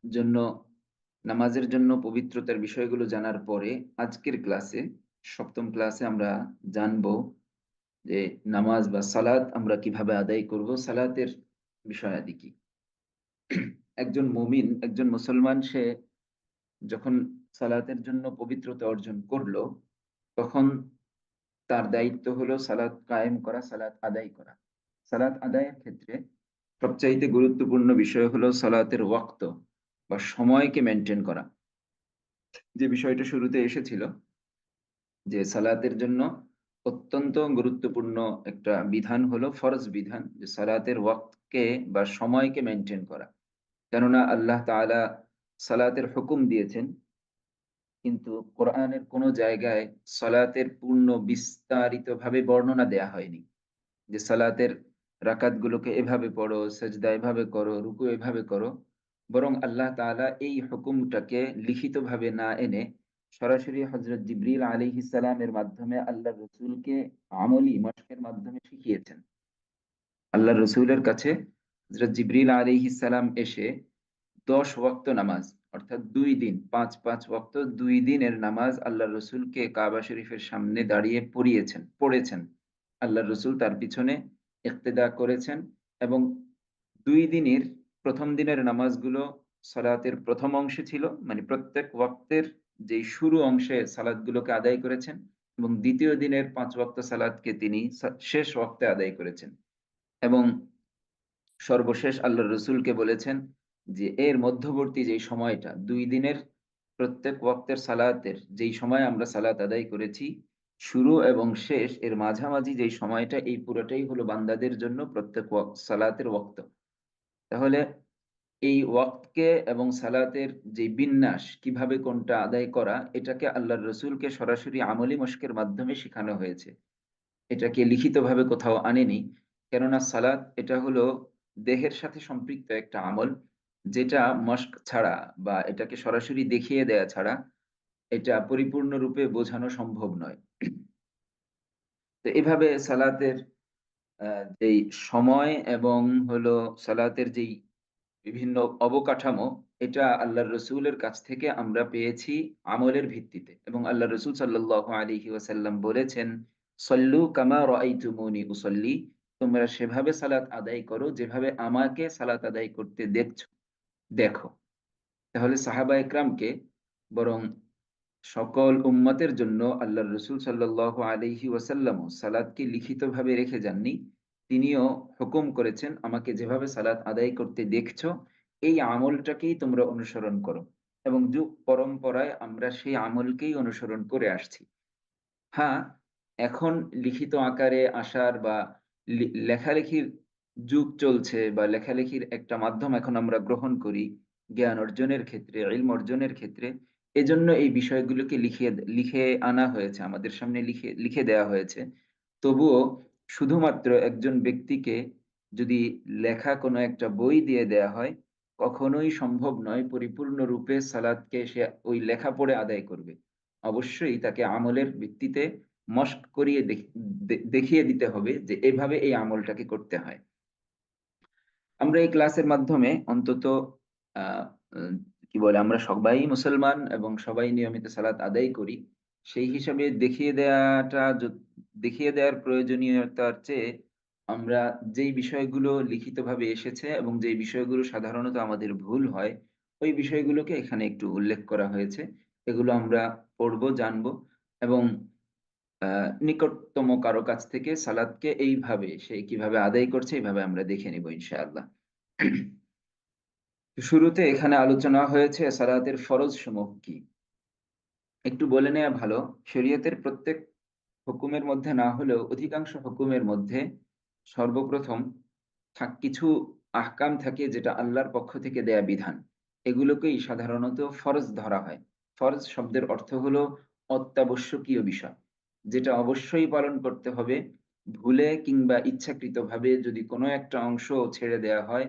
জন্য নামাজের জন্য পবিত্রতার বিষয়গুলো জানার পরে আজকের ক্লাসে, সপ্তম ক্লাসে আমরা জানবো যে নামাজ বা সালাত আমরা কিভাবে আদায় করব, সালাতের বিষয়াদি কি। একজন মুমিন, একজন মুসলমান, সে যখন সালাতের জন্য পবিত্রতা অর্জন করলো, তখন তার দায়িত্ব হলো সালাত কায়েম করা, সালাত আদায় করা। সালাত আদায়ের ক্ষেত্রে সবচাইতে গুরুত্বপূর্ণ বিষয় হলো সালাতের ওয়াক্ত বা সময়কে মেনটেন করা। যে বিষয়টা শুরুতে এসেছিল, যে সালাতের জন্য অত্যন্ত গুরুত্বপূর্ণ একটা বিধান হলো ফরজ বিধান, যে সালাতের ওয়াক্তকে বা সময়কে মেনটেন করা। কেননা আল্লাহ তাআলা সালাতের হুকুম দিয়েছেন, কিন্তু কোরআনের কোনো জায়গায় সালাতের পূর্ণ বিস্তারিত ভাবে বর্ণনা দেয়া হয়নি, যে সালাতের রাকাত গুলোকে এভাবে পড়ো, সেজদা এভাবে করো, রুকু এভাবে করো। বরং আল্লাহ তাআলা এই হুকুমটাকে লিখিত ভাবে না এনে সরাসরি হযরত জিবরিল আলাইহিস সালামের মাধ্যমে আল্লাহ রসুলকে আমলি মশকের মাধ্যমে শিখিয়েছেন। আল্লাহ রসুলের কাছে হযরত জিবরিল আলাইহিস সালাম এসে 10 ওয়াক্ত নামাজ, অর্থাৎ 2 দিন, পাঁচ পাঁচ ওয়াক্ত 2 দিনের নামাজ আল্লাহ রসুলকে কাবা শরীফের সামনে দাঁড়িয়ে পড়েছেন। আল্লাহ রসুল তার পিছনে ইক্তেদা করেছেন, এবং 2 দিনের প্রথম দিনের নামাজগুলো সালাতের প্রথম অংশে ছিল, মানে প্রত্যেক ওয়াক্তের যে শুরু অংশে সালাতগুলোকে আদায় করেছেন, এবং দ্বিতীয় দিনের 5 ওয়াক্ত সালাতকে তিনি শেষ ওয়াক্তে আদায় করেছেন। এবং সর্বশেষ আল্লাহ রসুলকে বলেছেন যে এর মধ্যবর্তী যেই সময়টা, 2 দিনের প্রত্যেক ওয়াক্তের সালাতের যেই সময় আমরা সালাত আদায় করেছি, শুরু এবং শেষ এর মাঝামাঝি যেই সময়টা, এই পুরোটাই হলো বান্দাদের জন্য প্রত্যেক সালাতের ওয়াক্ত। তাহলে এই ওয়াক্তকে এবং সালাতের যে বিন্যাস, কিভাবে কোনটা আদায় করা, এটাকে আল্লাহর রসুলকে সরাসরি আমলি মশকের মাধ্যমে শেখানো হয়েছে। এটাকে লিখিতভাবে কোথাও আনেনি। কেননা সালাত এটা হলো দেহের সাথে সম্পৃক্ত একটা আমল, যেটা মশক ছাড়া বা এটাকে সরাসরি দেখিয়ে দেয়া ছাড়া এটা পরিপূর্ণরূপে বোঝানো সম্ভব নয়। তো এভাবে সালাতের যেই সময় এবং হলো সালাতের যেই বিভিন্ন অবকাঠামো, এটা আল্লাহর রসুলের কাছ থেকে আমরা পেয়েছি আমলের ভিত্তিতে। এবং আল্লাহ রসুল সাল্লাল্লাহু আলাইহি ওয়াসাল্লাম বলেছেন, সল্লু কামা রাআইতুমুনি উসাল্লি, তোমরা সেভাবে সালাত আদায় করো যেভাবে আমাকে সালাত আদায় করতে দেখো। তাহলে সাহাবা একরামকে, বরং সকল উম্মতের জন্য আল্লাহর রসুল সাল্লাল্লাহু আলাইহি ওয়াসাল্লামও সালাতকে লিখিতভাবে রেখে যাননি। তিনিও হুকুম করেছেন, আমাকে যেভাবে সালাত আদায় করতে দেখছো, এই আমলটাকেই তোমরা অনুসরণ করো। এবং যুগ পরম্পরায় আমরা সেই আমলকেই অনুসরণ করে আসছি। হ্যাঁ, এখন লিখিত আকারে আসার বা লেখালেখির যুগ চলছে, বা লেখালেখির একটা মাধ্যম এখন আমরা গ্রহণ করি জ্ঞান অর্জনের ক্ষেত্রে, ইলম অর্জনের ক্ষেত্রে। এজন্য এই বিষয়গুলোকে লিখে আনা হয়েছে, আমাদের সামনে লিখে দেয়া হয়েছে। তবুও শুধুমাত্র একজন ব্যক্তিকে যদি লেখা কোনো একটা বই দিয়ে দেয়া হয়, কখনোই সম্ভব নয় পরিপূর্ণরূপে সালাতকে সে ওই লেখা পড়ে আদায় করবে। অবশ্যই তাকে আমলের ভিত্তিতে মশক করিয়ে দেখিয়ে দিতে হবে যে এভাবে এই আমলটাকে করতে হয়। আমরা এই ক্লাসের মাধ্যমে অন্তত আহ উম, কি বলে, আমরা সবাই মুসলমান এবং সবাই নিয়মিত সালাত আদায় করি, সেই হিসাবে দেখিয়ে দেওয়ার প্রয়োজনীয়তার চেয়ে আমরা যেই বিষয়গুলো লিখিতভাবে এসেছে এবং যেই বিষয়গুলো সাধারণত আমাদের ভুল হয়, ওই বিষয়গুলোকে এখানে একটু উল্লেখ করা হয়েছে। এগুলো আমরা পড়বো, জানবো, এবং নিকটতম কারো কাছ থেকে সালাদকে এইভাবে সে কিভাবে আদায় করছে এইভাবে আমরা দেখে নিব ইনশাআল্লাহ। শুরুতে এখানে আলোচনা হয়েছে সালাতের ফরজ সমূহ কি। একটু বলে নেওয়া ভালো, শরীয়তের প্রত্যেক হুকুমের মধ্যে না হলেও অধিকাংশ হুকুমের মধ্যে সর্বপ্রথম কিছু আহকাম থাকে, যেটা আল্লাহর পক্ষ থেকে দেয়া বিধান। এগুলোকেই সাধারণত ফরজ ধরা হয়। ফরজ শব্দের অর্থ হলো অত্যাবশ্যকীয় বিষয়, যেটা অবশ্যই পালন করতে হবে। ভুলে কিংবা ইচ্ছাকৃতভাবে যদি কোনো একটা অংশ ছেড়ে দেয়া হয়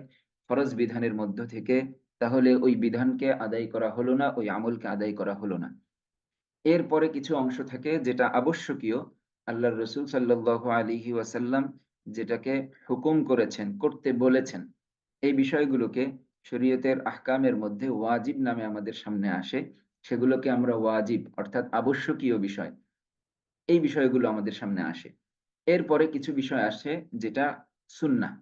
ফরজ বিধানের মধ্য থেকে, তাহলে ওই বিধানকে আদায় করা হলো না, ওই আমলকে আদায় করা হলো না। এরপরে কিছু অংশ থাকে যেটা আবশ্যকীয়, আল্লাহর রসুল সাল্লাল্লাহু আলাইহি ওয়াসাল্লাম যেটাকে হুকুম করেছেন, করতে বলেছেন, এই বিষয়গুলোকে শরীয়তের আহকামের মধ্যে ওয়াজিব নামে আমাদের সামনে আসে, সেগুলোকে আমরা ওয়াজিব অর্থাৎ আবশ্যকীয় বিষয়, এই বিষয়গুলো আমাদের সামনে আসে। এরপরে কিছু বিষয় আসে যেটা সুন্নাহ,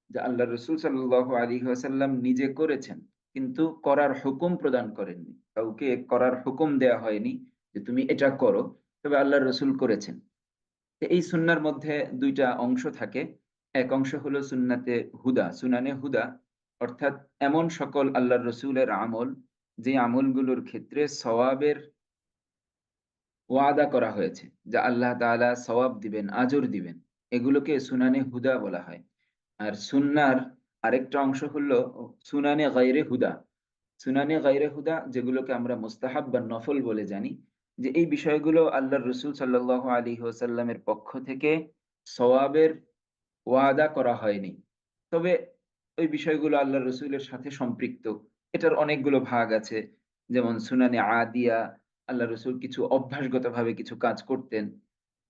যা আল্লাহ রসুল সাল্লাল্লাহু আলাইহি ওয়াসাল্লাম নিজে করেছেন, কিন্তু করার হুকুম প্রদান করেননি। কাউকে করার হুকুম দেয়া হয়নি যে তুমি এটা করো। তবে আল্লাহর রসুল করেছেন। তো এই সুন্নাহর মধ্যে ২ টা অংশ থাকে। এক অংশ হলো সুন্নাতে হুদা, সুনানে হুদা, অর্থাৎ এমন সকল আল্লাহর রসুলের আমল, যে আমলগুলোর ক্ষেত্রে সওয়াবের ওয়াদা করা হয়েছে, যা আল্লাহ তাআলা সওয়াব দিবেন, আজর দিবেন। এগুলোকে সুনানে হুদা বলা হয়। আর সুন্নাহর আরেকটা অংশ হলো সুনানে গায়রে হুদা। সুনানে গায়রে হুদা, যেগুলোকে আমরা মুস্তাহাব বা নফল বলে জানি, যে এই বিষয়গুলো আল্লাহর রাসূল সাল্লাল্লাহু আলাইহি ওয়াসাল্লামের পক্ষ থেকে সওয়াবের ওয়াদা করা হয়নি। তবে ওই বিষয়গুলো আল্লাহর রসুলের সাথে সম্পৃক্ত। এটার অনেকগুলো ভাগ আছে। যেমন সুনানে আদিয়া, আল্লাহ রসুল কিছু অভ্যাসগতভাবে কিছু কাজ করতেন।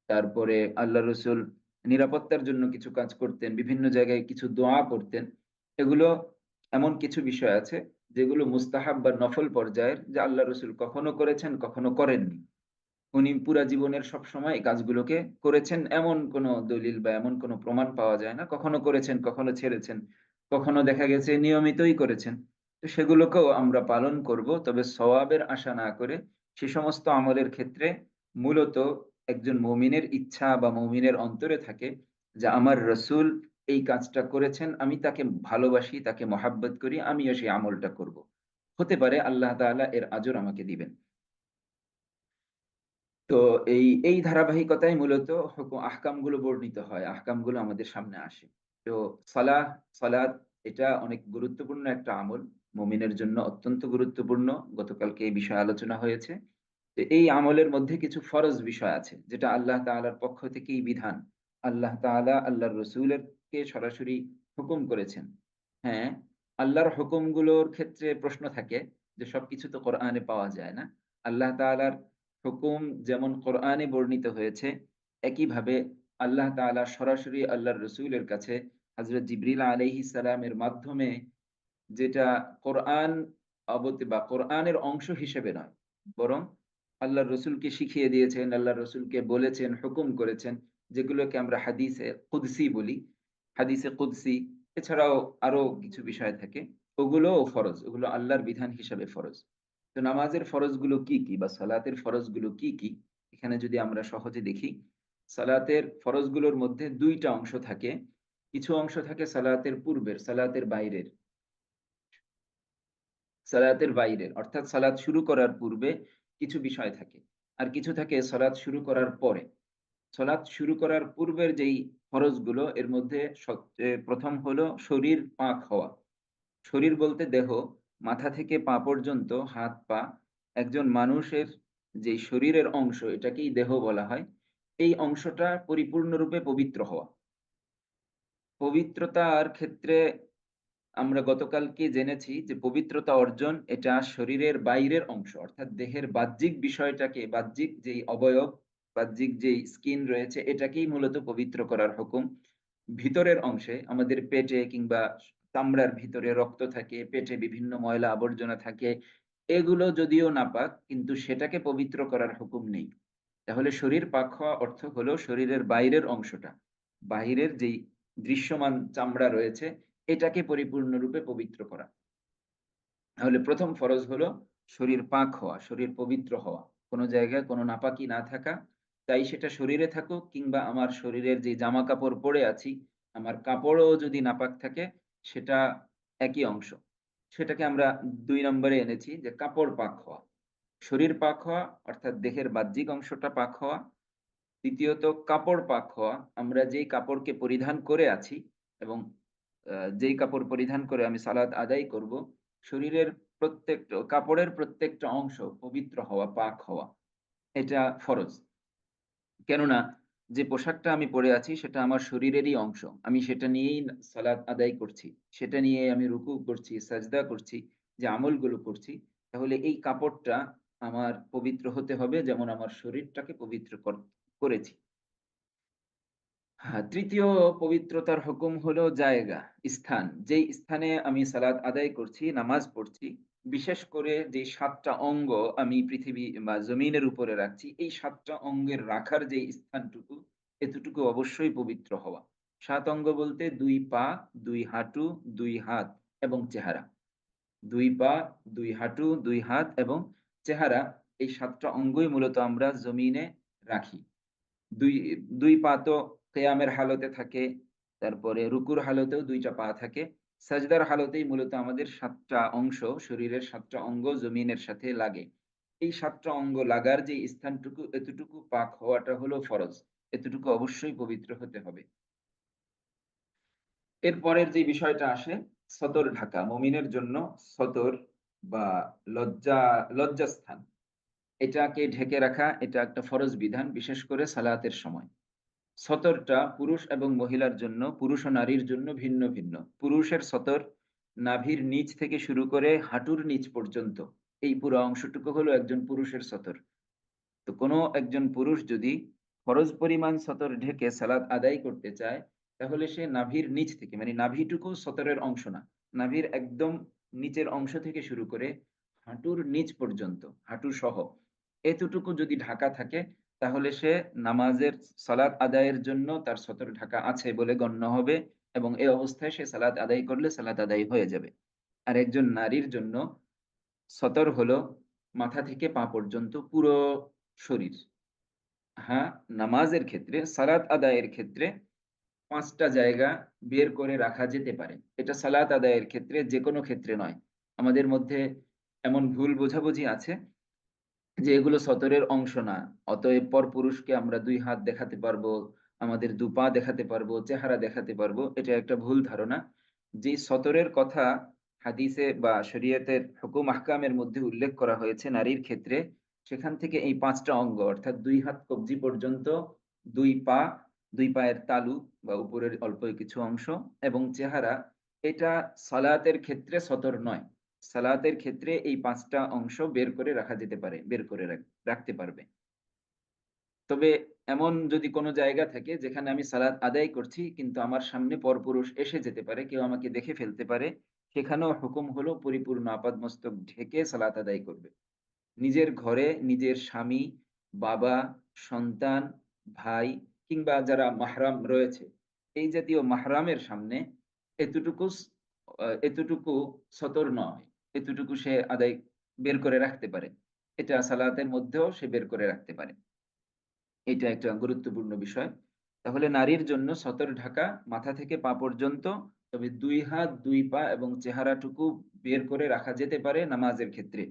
তারপরে আল্লাহ রসুল নিরাপত্তার জন্য কিছু কাজ করতেন, বিভিন্ন জায়গায় কিছু দোয়া করতেন। এগুলো এমন কিছু বিষয় আছে যেগুলো মুস্তাহাব বা নফল পর্যায়ের, যা আল্লাহ রসুল কখনো করেছেন, কখনো করেননি। উনি পুরা জীবনের সবসময় এই কাজগুলোকে করেছেন, এমন কোনো দলিল বা এমন কোনো প্রমাণ পাওয়া যায় না। কখনো করেছেন, কখনো ছেড়েছেন, কখনো দেখা গেছে নিয়মিতই করেছেন। তো সেগুলোকেও আমরা পালন করব। তবে সওয়াবের আশা না করে সে সমস্ত আমলের ক্ষেত্রে মূলত একজন মুমিনের ইচ্ছা বা মুমিনের অন্তরে থাকে যে আমার রাসূল এই কাজটা করেছেন, আমি তাকে ভালোবাসি, তাকে মহাব্বত করি, আমিও সেই আমলটা করব। হতে পারে আল্লাহ তাআলা এর আজর আমাকে দিবেন। তো এই ধারাবাহিকতায় মূলত আহকামগুলো বর্ণিত হয়। আহকামগুলো আমাদের সামনে আসে। তো সালাহ, সালাত, এটা অনেক গুরুত্বপূর্ণ একটা আমল। মুমিনের জন্য অত্যন্ত গুরুত্বপূর্ণ। গতকালকে এই বিষয়ে আলোচনা হয়েছে। তো এই আমলের মধ্যে কিছু ফরজ বিষয় আছে, যেটা আল্লাহ তাআলার পক্ষ থেকেই বিধান। আল্লাহ তাআলা আল্লাহর রসুলের কে সরাসরি হুকুম করেছেন। হ্যাঁ, আল্লাহর হুকুমগুলোর ক্ষেত্রে প্রশ্ন থাকে যে সবকিছু তো কোরআনে পাওয়া যায় না। আল্লাহ তাআলার হুকুম যেমন কোরআনে বর্ণিত হয়েছে, একইভাবে আল্লাহ তাআলা সরাসরি আল্লাহর রসুলের কাছে হযরত জিবরিল আলাইহিস সালামের মাধ্যমে, যেটা কোরআন বা কোরআনের অংশ হিসেবে নয়, বরং আল্লাহর রসুলকে শিখিয়ে দিয়েছেন, আল্লাহর রসুলকে বলেছেন, হুকুম করেছেন, যেগুলোকে আমরা হাদিসে কুদসি বলি। হাদিসে কুদসি এছাড়াও আরো কিছু বিষয় থাকে। ওগুলোও ফরজ। ওগুলো আল্লাহর বিধান হিসাবে ফরজ। তো নামাজের ফরজগুলো কি, কি? বা সালাতের ফরজগুলো কি, কি? এখানে যদি আমরা সহজে দেখি, সালাতের ফরজগুলোর মধ্যে ২ টা অংশ থাকে। কিছু অংশ থাকে সালাতের পূর্বের, সালাতের বাইরের। সালাতের বাইরের অর্থাৎ সালাত শুরু করার পূর্বে কিছু বিষয় থাকে। আর কিছু থাকে সালাত শুরু করার পরে। সালাত শুরু করার পূর্বের যেই ফরজগুলো, এর মধ্যে সবচেয়ে ১ম হলো শরীর পাক হওয়া। শরীর বলতে দেহ, মাথা থেকে পা পর্যন্ত হাত, পা, একজন মানুষের যেই শরীরের অংশ, এটাকেই দেহ বলা হয়। এই অংশটা পরিপূর্ণরূপে পবিত্র হওয়া। পবিত্রতার ক্ষেত্রে আমরা গতকালকে জেনেছি যে পবিত্রতা অর্জন এটা শরীরের বাইরের অংশ, অর্থাৎ দেহের বাহ্যিক বিষয়টাকে, বাহ্যিক যেই অবয়ব, বাহ্যিক যেই স্কিন রয়েছে, এটাকেই মূলত পবিত্র করার হুকুম। ভিতরের অংশে আমাদের পেটে কিংবা চামড়ার ভিতরে রক্ত থাকে, পেটে বিভিন্ন ময়লা আবর্জনা থাকে। এগুলো যদিও নাপাক, কিন্তু সেটাকে পবিত্র করার হুকুম নেই। তাহলে শরীর পাক হওয়া অর্থ হলো শরীরের বাইরের অংশটা, বাহিরের যেই দৃশ্যমান চামড়া রয়েছে, এটাকে পরিপূর্ণরূপে পবিত্র করা। তাহলে ১ম ফরজ হলো শরীর পাক হওয়া, শরীর পবিত্র হওয়া। কোন জায়গায় কোন নাপাকি না থাকা। তাই সেটা শরীরে থাকুক কিংবা আমার শরীরের যে জামাকাপড় পরে আছি, আমার কাপড়ও যদি নাপাক থাকে, সেটা একই অংশ। সেটাকে আমরা ২ নম্বরে এনেছি যে কাপড় পাক হওয়া। শরীর পাক হওয়া অর্থাৎ দেহের বাহ্যিক অংশটা পাক হওয়া। দ্বিতীয়ত কাপড় পাক হওয়া। আমরা যেই কাপড়কে পরিধান করে আছি এবং যেই কাপড় পরিধান করে আমি সালাত আদায় করব, শরীরের কাপড়ের প্রত্যেকটা অংশ পবিত্র হওয়া, পাক হওয়া। এটা ফরজ। কেননা যে পোশাকটা আমি পরে আছি সেটা আমার শরীরেরই অংশ। আমি সেটা নিয়েই সালাত আদায় করছি। সেটা নিয়ে আমি রুকু করছি, সাজদা করছি, যে আমলগুলো করছি। তাহলে এই কাপড়টা আমার পবিত্র হতে হবে যেমন আমার শরীরটাকে পবিত্র করেছি। হ্যাঁ, তৃতীয় পবিত্রতার হুকুম হলো জায়গা, স্থান। যেই স্থানে আমি সালাত আদায় করছি, নামাজ পড়ছি, বিশেষ করে যে ৭ টা অঙ্গ আমি পৃথিবী বা জমিনের উপরে রাখছি, এই ৭ টা অঙ্গের রাখার যে স্থানটুকু, এতটুকু অবশ্যই পবিত্র হওয়া। ৭ অঙ্গ বলতে ২ পা, ২ হাঁটু, ২ হাত এবং চেহারা। ২ পা, ২ হাঁটু, ২ হাত এবং চেহারা, এই ৭ টা অঙ্গই মূলত আমরা জমিনে রাখি। ২ ২ পা তো কেয়ামের হালতে থাকে, তারপরে রুকুর হালতেও ২ টা পা থাকে। সাজদার হালতেই মূলত আমাদের ৭ টা অংশ, শরীরের ৭ টা অঙ্গ জমিনের সাথে লাগে। এই ৭ টা অঙ্গ লাগার যে স্থানটুকু, এতটুকু পাক হওয়াটা হলো ফরজ। এতটুকু অবশ্যই পবিত্র হতে হবে। এর পরের যে বিষয়টা আসে, সতর ঢাকা। মুমিনের জন্য সতর বা লজ্জা লজ্জাস্থান, এটাকে ঢেকে রাখা, এটা একটা ফরজ বিধান, বিশেষ করে সালাতের সময়। সতরটা পুরুষ এবং মহিলার জন্য, পুরুষ ও নারীর জন্য ভিন্ন ভিন্ন। পুরুষের সতর নাভির নিচ থেকে শুরু করে হাঁটুর নিচ পর্যন্ত, এই পুরো অংশটুকু হলো একজন পুরুষের সতর। তো কোনো একজন পুরুষ যদি ফরজ পরিমাণ সতর ঢেকে সালাত আদায় করতে চায়, তাহলে সে নাভির নিচ থেকে, মানে নাভিটুকু সতরের অংশ না, নাভির একদম নিচের অংশ থেকে শুরু করে হাঁটুর নিচ পর্যন্ত, হাঁটু সহ এতটুকু যদি ঢাকা থাকে, তাহলে সে নামাজের সালাত আদায়ের জন্য তার সতর ঢাকা আছে বলে গণ্য হবে, এবং এই অবস্থায় সে সালাত আদায় করলে সালাত আদায় হয়ে যাবে। আর একজন নারীর জন্য সতর হলো মাথা থেকে পা পর্যন্ত পুরো শরীর। হ্যাঁ, নামাজের ক্ষেত্রে, সালাত আদায়ের ক্ষেত্রে ৫ টা জায়গা বের করে রাখা যেতে পারে। এটা সালাত আদায়ের ক্ষেত্রে, যেকোনো ক্ষেত্রে নয়। আমাদের মধ্যে এমন ভুল বোঝাবুঝি আছে যে এগুলো সতরের অংশ না। অতএব পরপুরুষকে আমরা ২ হাত দেখাতে পারবো, আমাদের ২ পা দেখাতে পারবো, চেহারা দেখাতে পারবো। এটা একটা ভুল ধারণা। যেই সতরের কথা হাদিসে বা শরীয়তের হুকুম আহকামের মধ্যে উল্লেখ করা হয়েছে নারীর ক্ষেত্রে, সেখান থেকে এই ৫ টা অঙ্গ অর্থাৎ ২ হাত কবজি পর্যন্ত, ২ পা, ২ পায়ের তালু বা উপরের অল্প কিছু অংশ এবং চেহারা, এটা সালাতের ক্ষেত্রে সতর নয়। সালাতের ক্ষেত্রে এই ৫ টা অংশ বের করে রাখা যেতে পারে, বের করে রাখতে পারবে। তবে এমন যদি কোনো জায়গা থাকে যেখানে আমি সালাত আদায় করছি কিন্তু আমার সামনে পরপুরুষ এসে যেতে পারে, কেউ আমাকে দেখে ফেলতে পারে, সেখানেও হুকুম হলো পরিপূর্ণ আপাদমস্তক ঢেকে সালাত আদায় করবে। নিজের ঘরে নিজের স্বামী, বাবা, সন্তান, ভাই কিংবা যারা মাহরাম রয়েছে, এই জাতীয় মাহরামের সামনে এতটুকু এতটুকু সতর নয়, এতটুকু সে আদায় বের করে রাখতে পারে। এটা সালাতের মধ্যেও সে বের করে রাখতে পারে। এটা একটা গুরুত্বপূর্ণ বিষয়। তাহলে নারীর জন্য সতর ঢাকা মাথা থেকে পা পর্যন্ত, তবে ২ হাত, ২ পা এবং চেহারাটুকু বের করে রাখা যেতে পারে নামাজের ক্ষেত্রে।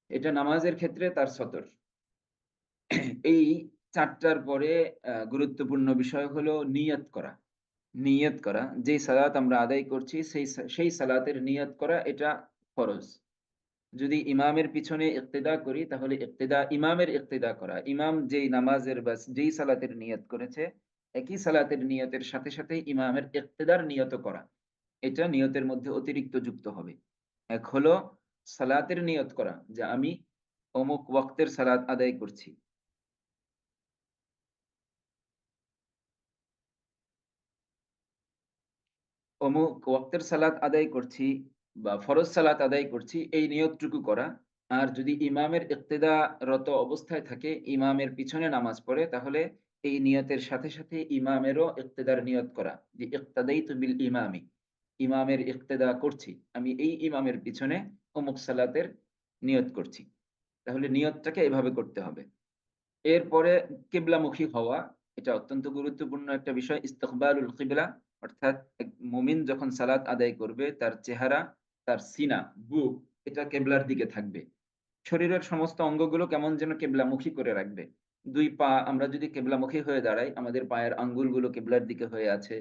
এটা নামাজের ক্ষেত্রে তার সতর। এই ৪ টার পরে গুরুত্বপূর্ণ বিষয় হলো নিয়ত করা। নিয়ত করা। যেই সালাত আমরা আদায় করছি সেই সালাতের নিয়ত করা, এটা ফরজ। যদি ইমামের পিছনে ইক্তেদা করি তাহলে ইমামের ইক্তেদা করা। ইমাম যেই নামাজের বা যেই সালাতের নিয়ত করেছে, একই সালাতের নিয়তের সাথে, সাথে ইমামের ইক্তেদার নিয়ত করা। এটা নিয়তের মধ্যে অতিরিক্ত যুক্ত হবে। এক হলো সালাতের নিয়ত করা যে আমি অমুক ওয়াক্তের সালাত আদায় করছি। অমুক ওয়াক্তের সালাত আদায় করছি বা ফরজ সালাত আদায় করছি, এই নিয়তটুকু করা। আর যদি ইমামের ইক্তেদারত অবস্থায় থাকে, ইমামের পিছনে নামাজ পড়ে, তাহলে এই নিয়তের সাথে সাথে ইমামেরও ইক্তেদার নিয়ত করা যে ইক্তাদাইতু বিল ইমামি, ইমামের ইক্তেদা করছি, আমি এই ইমামের পিছনে অমুক সালাতের নিয়ত করছি। তাহলে নিয়তটাকে এভাবে করতে হবে। এরপরে কিবলামুখী হওয়া, এটা অত্যন্ত গুরুত্বপূর্ণ একটা বিষয়। ইস্তিকবালুল কিবলা, অর্থাৎ এক মুমিন যখন সালাত আদায় করবে তার চেহারা, তার সিনা, বুক, এটা কেবলার দিকে থাকবে। শরীরের সমস্ত অঙ্গগুলো কেমন যেন কেবলামুখী করে রাখবে। ২ পা আমরা যদি কেবলামুখী হয়ে দাঁড়াই, আমাদের পায়ের আঙ্গুলগুলো কেবলার দিকে হয়ে আছে।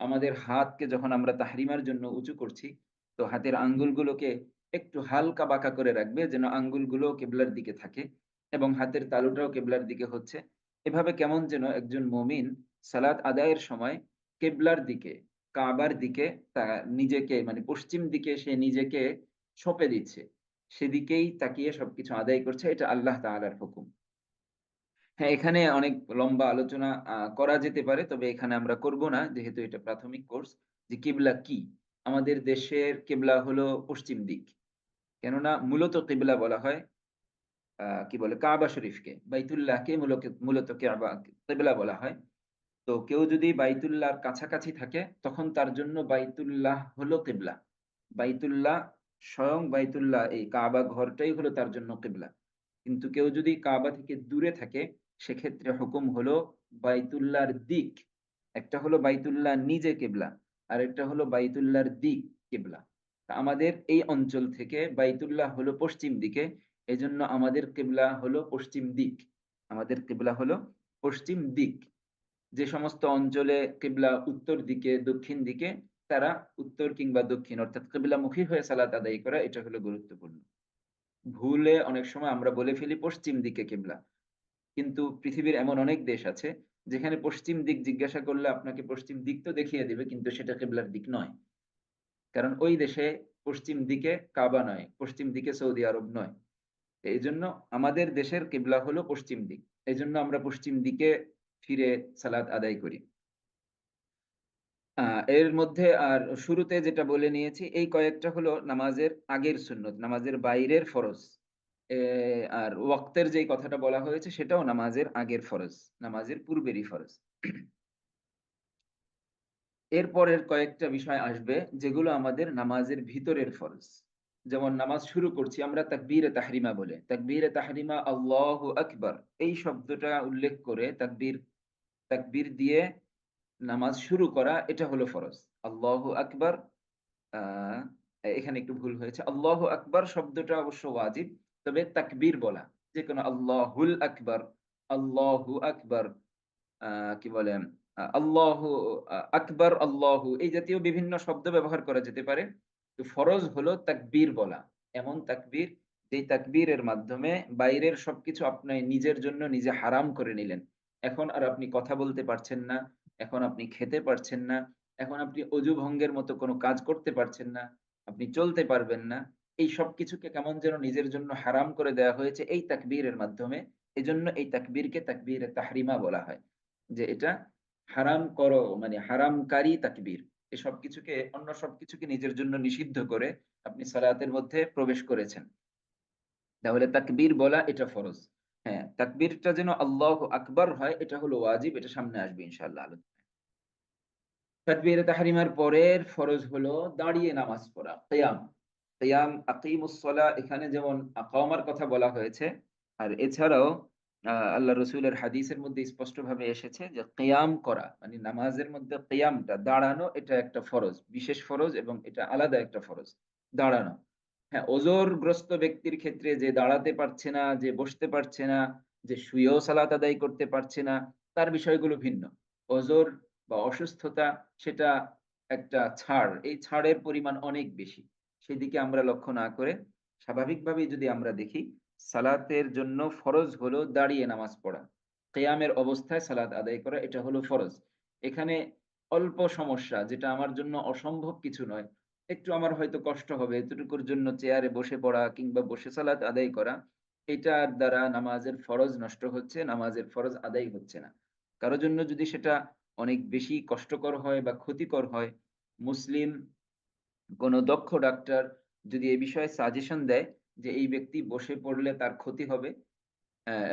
আমাদের হাতকে যখন আমরা তাহরিমার জন্য উঁচু করছি, তো হাতের আঙ্গুলগুলোকে একটু হালকা বাঁকা করে রাখবে যেন আঙ্গুলগুলো কেবলার দিকে থাকে এবং হাতের তালুটাও কেবলার দিকে হচ্ছে। এভাবে কেমন যেন একজন মুমিন সালাত আদায়ের সময় কেবলার দিকে, কাবার দিকে তা নিজেকে, মানে পশ্চিম দিকে সে নিজেকে সঁপে দিচ্ছে। সেদিকেই তাকিয়ে সবকিছু আদায় করছে। এটা আল্লাহ তাআলার হুকুম। হ্যাঁ, এখানে অনেক লম্বা আলোচনা করা যেতে পারে। তবে এখানে আমরা করব না, যেহেতু এটা প্রাথমিক কোর্স। যে কিবলা কি? আমাদের দেশের কিবলা হলো পশ্চিম দিক। কেননা মূলত কিবলা বলা হয় কি বলে? কাবা শরীফকে, বাইতুল্লাহকে মূলত কিবলা বলা হয়। তো কেউ যদি বাইতুল্লাহর কাছাকাছি থাকে, তখন তার জন্য বাইতুল্লাহ হলো কিবলা। বাইতুল্লাহ, স্বয়ং বাইতুল্লাহ, এই কাবা ঘরটাই হলো তার জন্য কিবলা। কিন্তু কেউ যদি কাবা থেকে দূরে থাকে, সেক্ষেত্রে হুকুম হলো বাইতুল্লাহর দিক। একটা হলো বাইতুল্লাহ নিজে কিবলা, আরেকটা হলো বাইতুল্লাহর দিক কিবলা। তা আমাদের এই অঞ্চল থেকে বাইতুল্লাহ হলো পশ্চিম দিকে, এজন্য আমাদের কিবলা হলো পশ্চিম দিক। আমাদের কিবলা হলো পশ্চিম দিক। যে সমস্ত অঞ্চলে কিবলা উত্তর দিকে, দক্ষিণ দিকে, তারা উত্তর কিংবা দক্ষিণ অর্থাৎ কিবলামুখী হয়ে সালাত আদায় করা, এটা হলো গুরুত্বপূর্ণ। ভুলে অনেক সময় আমরা বলে ফেলি পশ্চিম দিকে কিবলা। কিন্তু পৃথিবীর এমন অনেক দেশ আছে যেখানে পশ্চিম দিক জিজ্ঞাসা করলে আপনাকে পশ্চিম দিক তো দেখিয়ে দিবে, কিন্তু সেটা কিবলার দিক নয়। কারণ ওই দেশে পশ্চিম দিকে কাবা নয়, পশ্চিম দিকে সৌদি আরব নয়। এইজন্য আমাদের দেশের কিবলা হলো পশ্চিম দিক। এজন্য আমরা পশ্চিম দিকে ফিরে সালাত আদায় করি। এর মধ্যে আর শুরুতে যেটা বলে নিয়েছি, এই কয়েকটা হলো নামাজের আগের সুন্নত, নামাজের বাইরের ফরজ। এ আর ওয়াক্তের যেই কথাটা বলা হয়েছে, সেটাও নামাজের আগের ফরজ, নামাজের পূর্বেরই ফরজ। এরপরের কয়েকটা বিষয় আসবে, যেগুলো আমাদের নামাজের ভিতরের ফরজ। যেমন নামাজ শুরু করছি আমরা তাকবীরে তাহরিমা বলে। তাকবীরে তাহরিমা, আল্লাহু আকবার, এই শব্দটা উল্লেখ করে তাকবীর দিয়ে নামাজ শুরু করা, এটা হলো ফরজ। আল্লাহু আকবার, আ এখানে একটু ভুল হয়েছে। আল্লাহু আকবার শব্দটা অবশ্য ওয়াজিব। তবে তাকবীর বলা, যেকোনো আল্লাহুল আকবার, আল্লাহু আকবার, আ কি বলে? আল্লাহু আকবার, আল্লাহু, এই জাতীয় বিভিন্ন শব্দ ব্যবহার করা যেতে পারে। তো ফরজ হলো তাকবীর বলা। এমন তাকবীর, যেই তাকবীরের মাধ্যমে বাইরের সবকিছু আপনি নিজের জন্য নিজে হারাম করে নিলেন। এখন আর আপনি কথা বলতে পারছেন না, এখন আপনি খেতে পারছেন না, এখন আপনি অজু ভঙ্গের মতো কোনো কাজ করতে পারছেন না, আপনি চলতে পারবেন না। এই সবকিছুকে কেমন যেন নিজের জন্য হারাম করে দেয়া হয়েছে এই তাকবীরের মাধ্যমে। এজন্য এই তাকবীরকে তাকবীরে তাহরিমা বলা হয়। যে এটা হারাম করো, মানে হারামকারী তাকবীর। এসব কিছুকে, অন্য সবকিছুকে নিজের জন্য নিষিদ্ধ করে আপনি সালাতের মধ্যে প্রবেশ করেছেন। তাহলে তাকবীর বলা এটা ফরজ। হ্যাঁ, তাকবীরটা যেন আল্লাহু আকবার হয়, এটা হলো ওয়াজিব। এটা সামনে আসবে ইনশাআল্লাহ আলোচনায়। তাকবীরে তাহরিমার পরের ফরজ হলো দাঁড়িয়ে নামাজ পড়া, কিয়াম। কিয়াম, আকিমুস সালাহ, এখানে যেমন আকামার কথা বলা হয়েছে, আর এছাড়াও আল্লাহ রসুলের হাদিসের মধ্যে স্পষ্টভাবে এসেছে যে কিয়াম করা, মানে নামাজের মধ্যে কিয়ামটা, দাঁড়ানো, এটা একটা ফরজ, বিশেষ ফরজ, এবং এটা আলাদা একটা ফরজ, দাঁড়ানো। হ্যাঁ, ওজরগ্রস্ত ব্যক্তির ক্ষেত্রে, যে দাঁড়াতে পারছে না, যে বসতে পারছে না, যে শুয়েও সালাত আদায় করতে পারছে না, তার বিষয়গুলো ভিন্ন। ওজর বা অসুস্থতা, সেটা একটা ছাড়। এই ছাড়ের পরিমাণ অনেক বেশি। সেদিকে আমরা লক্ষ্য না করে স্বাভাবিকভাবেই যদি আমরা দেখি, সালাতের জন্য ফরজ হলো দাঁড়িয়ে নামাজ পড়া। কিয়ামের অবস্থায় সালাত আদায় করা, এটা হলো ফরজ। এখানে অল্প সমস্যা, যেটা আমার জন্য অসম্ভব কিছু নয়। একটু আমার হয়তো কষ্ট হবে, এতটুকুর জন্য চেয়ারে বসে পড়া কিংবা বসে সালাত আদায় করা, এটার দ্বারা নামাজের ফরজ নষ্ট হচ্ছে, নামাজের ফরজ আদায় হচ্ছে না। কারো জন্য যদি সেটা অনেক বেশি কষ্টকর হয় বা ক্ষতিকর হয়, মুসলিম কোনো দক্ষ ডাক্তার যদি এ বিষয়ে সাজেশন দেয় যে এই ব্যক্তি বসে পড়লে তার ক্ষতি হবে,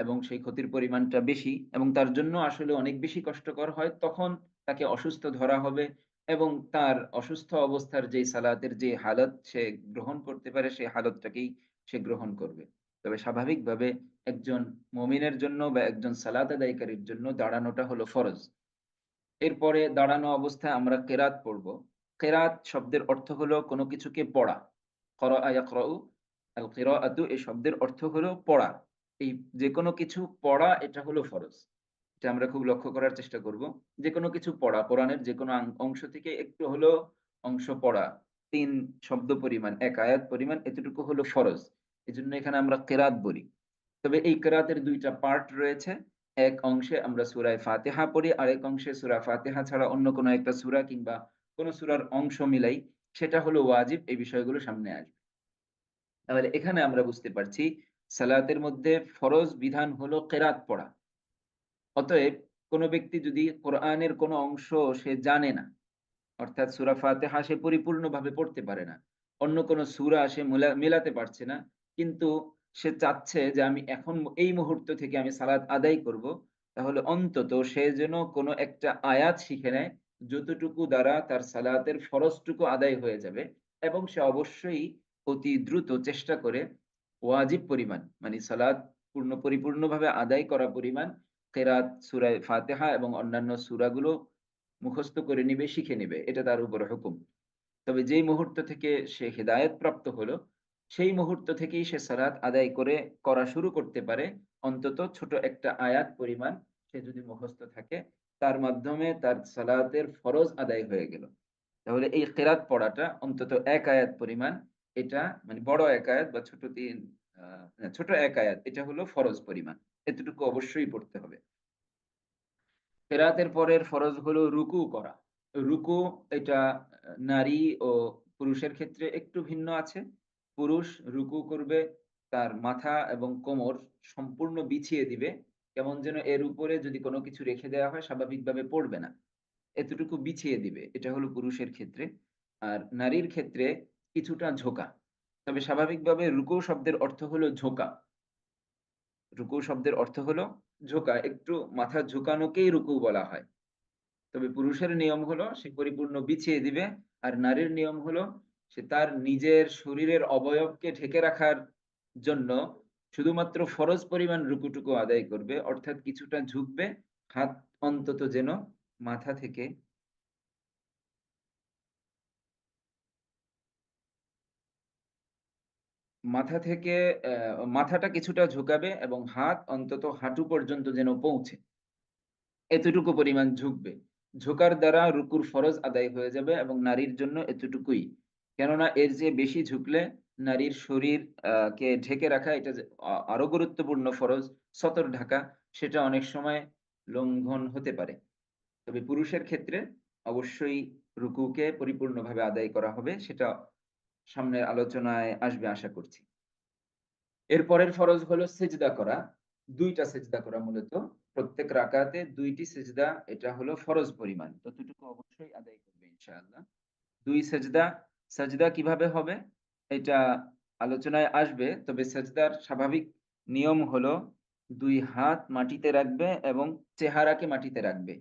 এবং সেই ক্ষতির পরিমাণটা বেশি এবং তার জন্য আসলে অনেক বেশি কষ্টকর হয়, তখন তাকে অসুস্থ ধরা হবে এবং তার অসুস্থ অবস্থার যেই সালাতের যে হালত সে গ্রহণ করতে পারে, সেই হালতটাকেই সে গ্রহণ করবে। তবে স্বাভাবিকভাবে একজন মুমিনের জন্য বা একজন সালাত আদায়কারীর জন্য দাঁড়ানোটা হলো ফরজ। এরপরে দাঁড়ানো অবস্থায় আমরা কেরাত পড়ব। কেরাত শব্দের অর্থ হলো কোনো কিছুকে পড়া। ক্বরাআ ইয়াকরাউ, আল কিরাআতু, এই শব্দের অর্থ হলো পড়া। এই যেকোনো কিছু পড়া, এটা হলো ফরজ। এটা আমরা খুব লক্ষ্য করার চেষ্টা করব। যেকোনো কিছু পড়া, কোরআনের যেকোনো অংশ থেকে একটু হলেও অংশ পড়া। ৩ শব্দ পরিমাণ, ১ আয়াত পরিমাণ, এতটুকু হলো ফরজ। এজন্য এখানে আমরা কেরাত বলি। তবে এই কেরাতের ২ টা পার্ট রয়েছে। এক অংশে আমরা সূরায়ে ফাতিহা পড়ি, আরেক অংশে সূরা ফাতিহা ছাড়া অন্য কোনো একটা সূরা কিংবা কোনো সূরার অংশ মিলাই। সেটা হলো ওয়াজিব। এই বিষয়গুলো সামনে আসবে। তাহলে এখানে আমরা বুঝতে পারছি সালাতের মধ্যে ফরজ বিধান হলো কেরাত পড়া। অতএব কোন ব্যক্তি যদি কোরআনের কোন অংশ সে জানে না, অর্থাৎ সূরা ফাতিহা সে পরিপূর্ণভাবে পড়তে পারে না। অন্য কোন সূরা সে মেলাতে পারছে না। কিন্তু সে চাচ্ছে যে আমি এখন এই মুহূর্ত থেকে আমি সালাত আদায় করব। তাহলে অন্তত সে যেন কোন একটা আয়াত শিখে নেয়, যতটুকু দ্বারা তার সালাতের ফরজটুকু আদায় হয়ে যাবে এবং সে অবশ্যই অতি দ্রুত চেষ্টা করে ওয়াজিব পরিমাণ মানে সালাত পরিপূর্ণভাবে আদায় করা পরিমাণ কেরাত সূরায়ে ফাতিহা এবং অন্যান্য সূরাগুলো মুখস্থ করে নিবে, শিখে নিবে। এটা তার উপরে হুকুম। তবে যেই মুহূর্ত থেকে সে হেদায়েত প্রাপ্ত হলো, সেই মুহূর্ত থেকেই সে সালাত আদায় করা শুরু করতে পারে। অন্তত ছোট একটা আয়াত পরিমাণ সে যদি মুখস্থ থাকে, তার মাধ্যমে তার সালাতের ফরজ আদায় হয়ে গেল। তাহলে এই কেরাত পড়াটা অন্তত ১ আয়াত পরিমাণ এটা মানে বড় ১ আয়াত বা ছোট ৩ ছোট ১ আয়াত এটা হলো ফরজ পরিমাণ। এতটুকু অবশ্যই পড়তে হবে। কেরাতের পরের ফরজ হলো রুকু করা। রুকু এটা নারী ও পুরুষের ক্ষেত্রে একটু ভিন্ন আছে। পুরুষ রুকু করবে তার মাথা এবং কোমর সম্পূর্ণ বিছিয়ে দিবে। কেমন যেন এর উপরে যদি কোন কিছু রেখে দেওয়া হয় স্বাভাবিকভাবে পড়বে না। এতটুকু বিছিয়ে দিবে। এটা হলো পুরুষের ক্ষেত্রে। আর নারীর ক্ষেত্রে কিছুটা ঝোঁকা। তবে স্বাভাবিকভাবে রুকু শব্দের অর্থ হলো ঝোঁকা। রুকু শব্দের অর্থ হলো ঝোঁকা। একটু মাথা ঝুঁকানোকেই রুকু বলা হয়। তবে পুরুষের নিয়ম হলো সে পরিপূর্ণ বিছিয়ে দিবে। আর নারীর নিয়ম হলো সে তার নিজের শরীরের অবয়বকে ঢেকে রাখার জন্য শুধুমাত্র ফরজ পরিমাণ রুকুটুকু আদায় করবে। অর্থাৎ কিছুটা ঝুঁকবে, হাত অন্তত যেন মাথা থেকে মাথা থেকে মাথাটা কিছুটা ঝুঁকাবে এবং হাত অন্তত হাঁটু পর্যন্ত যেন পৌঁছে। এতটুকু পরিমাণ ঝুঁকবে। ঝোঁকার দ্বারা রুকুর ফরজ আদায় হয়ে যাবে এবং নারীর জন্য এতটুকুই। কেননা এর চেয়ে বেশি ঝুঁকলে নারীর শরীর কে ঢেকে রাখা এটা যে আরো গুরুত্বপূর্ণ ফরজ, সতর ঢাকা সেটা অনেক সময় লঙ্ঘন হতে পারে। তবে পুরুষের ক্ষেত্রে অবশ্যই রুকুকে পরিপূর্ণভাবে আদায় করা হবে। সেটা সামনের আলোচনায় আসবে আশা করছি। এর পরের ফরজ হলো সেজদা করা। ২ টা সেজদা করা মূলত। প্রত্যেক রাকাতে ২ টি সেজদা এটা হলো ফরজ পরিমাণ। ততটুকু অবশ্যই আদায় করবে ইনশাআল্লাহ। ২ সেজদা, সাজদা কিভাবে হবে? এটা আলোচনায় আসবে। তবে সেজদার স্বাভাবিক নিয়ম হলো ২ হাত মাটিতে রাখবে এবং চেহারাকে মাটিতে রাখবে।